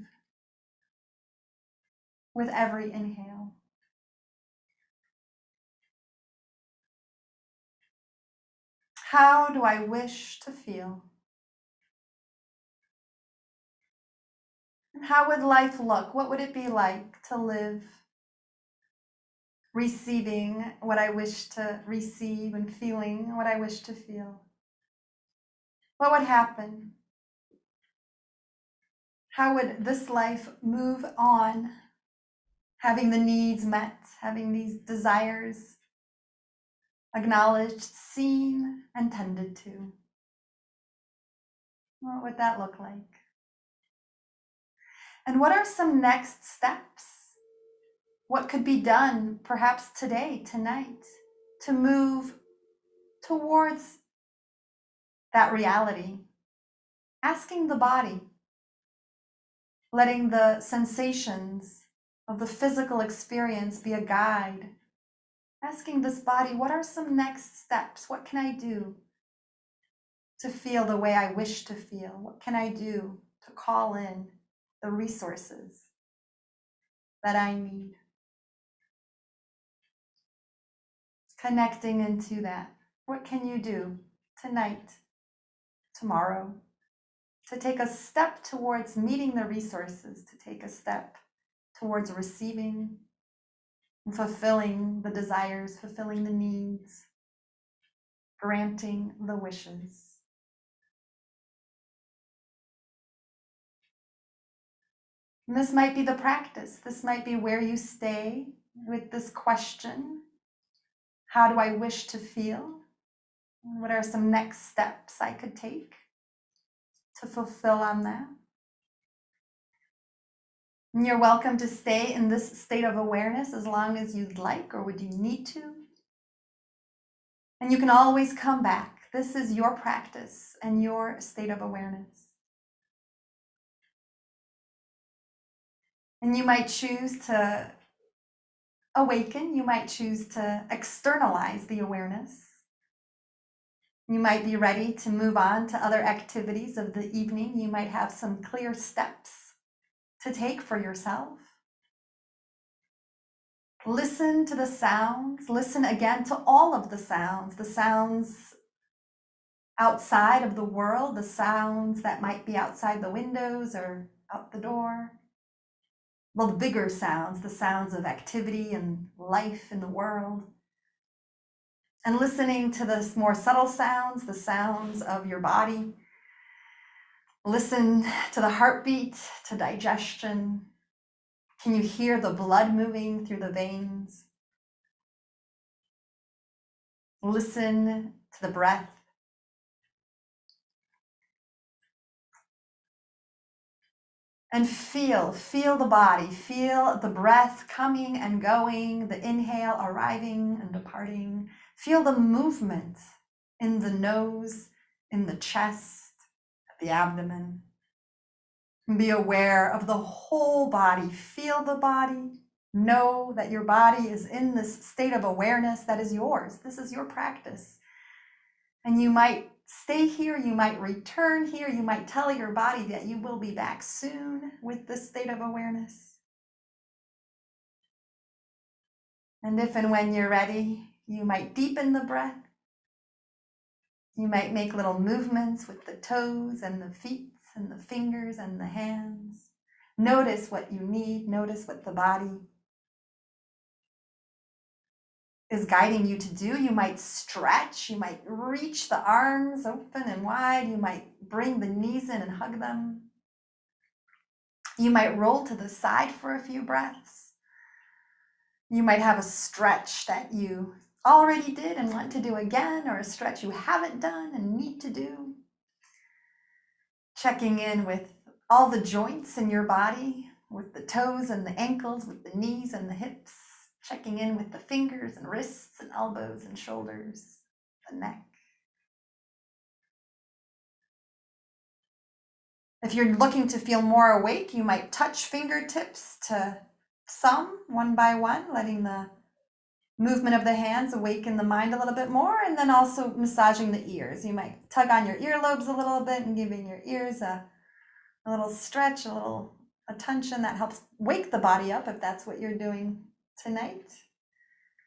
with every inhale. How do I wish to feel? And how would life look? What would it be like to live receiving what I wish to receive and feeling what I wish to feel? What would happen? How would this life move on, having the needs met, having these desires acknowledged, seen, and tended to? What would that look like? And what are some next steps? What could be done perhaps today, tonight, to move towards that reality? Asking the body, letting the sensations of the physical experience be a guide. Asking this body, what are some next steps? What can I do to feel the way I wish to feel? What can I do to call in the resources that I need? Connecting into that. What can you do tonight, tomorrow, to take a step towards meeting the resources, to take a step towards receiving and fulfilling the desires, fulfilling the needs, granting the wishes? And this might be the practice. This might be where you stay with this question. How do I wish to feel? What are some next steps I could take to fulfill on that? And you're welcome to stay in this state of awareness as long as you'd like or would you need to. And you can always come back. This is your practice and your state of awareness. And you might choose to awaken. You might choose to externalize the awareness. You might be ready to move on to other activities of the evening. You might have some clear steps to take for yourself. Listen to the sounds. Listen again to all of the sounds outside of the world, the sounds that might be outside the windows or out the door. Well, the bigger sounds, the sounds of activity and life in the world. And listening to the more subtle sounds, the sounds of your body. Listen to the heartbeat, to digestion. Can you hear the blood moving through the veins? Listen to the breath. And feel the body, feel the breath coming and going, the inhale arriving and departing. Feel the movement in the nose, in the chest, the abdomen. Be aware of the whole body. Feel the body. Know that your body is in this state of awareness that is yours. This is your practice. And you might stay here, you might return here, you might tell your body that you will be back soon with this state of awareness. And if and when you're ready, you might deepen the breath. You might make little movements with the toes and the feet and the fingers and the hands. Notice what you need, notice what the body is guiding you to do. You might stretch, you might reach the arms open and wide, you might bring the knees in and hug them. You might roll to the side for a few breaths. You might have a stretch that you already did and want to do again, or a stretch you haven't done and need to do. Checking in with all the joints in your body, with the toes and the ankles, with the knees and the hips. Checking in with the fingers and wrists and elbows and shoulders, the neck. If you're looking to feel more awake, you might touch fingertips to thumb one by one, letting the movement of the hands awaken the mind a little bit more, and then also massaging the ears. You might tug on your earlobes a little bit and giving your ears a little stretch, a little attention that helps wake the body up if that's what you're doing tonight.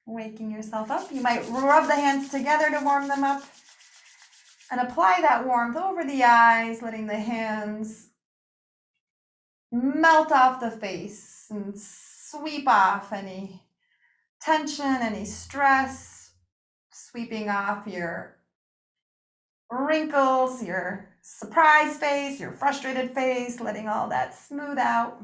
Waking yourself up. You might rub the hands together to warm them up. And apply that warmth over the eyes, letting the hands melt off the face and sweep off any tension, any stress, sweeping off your wrinkles, your surprised face, your frustrated face, letting all that smooth out.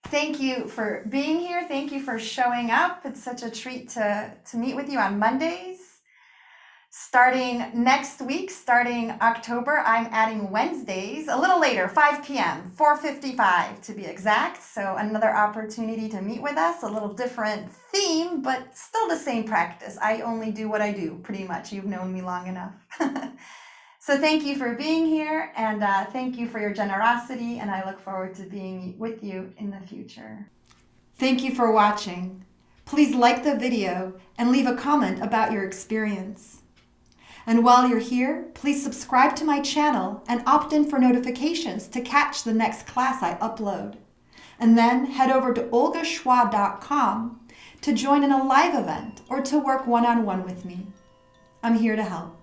Thank you for being here. Thank you for showing up. It's such a treat to meet with you on Mondays. Starting next week, starting October, I'm adding Wednesdays, a little later, 5 p.m., 4:55 to be exact. So another opportunity to meet with us, a little different theme, but still the same practice. I only do what I do, pretty much. You've known me long enough. So thank you for being here, and thank you for your generosity, and I look forward to being with you in the future. Thank you for watching. Please like the video and leave a comment about your experience. And while you're here, please subscribe to my channel and opt in for notifications to catch the next class I upload. And then head over to olgachwa.com to join in a live event or to work one-on-one with me. I'm here to help.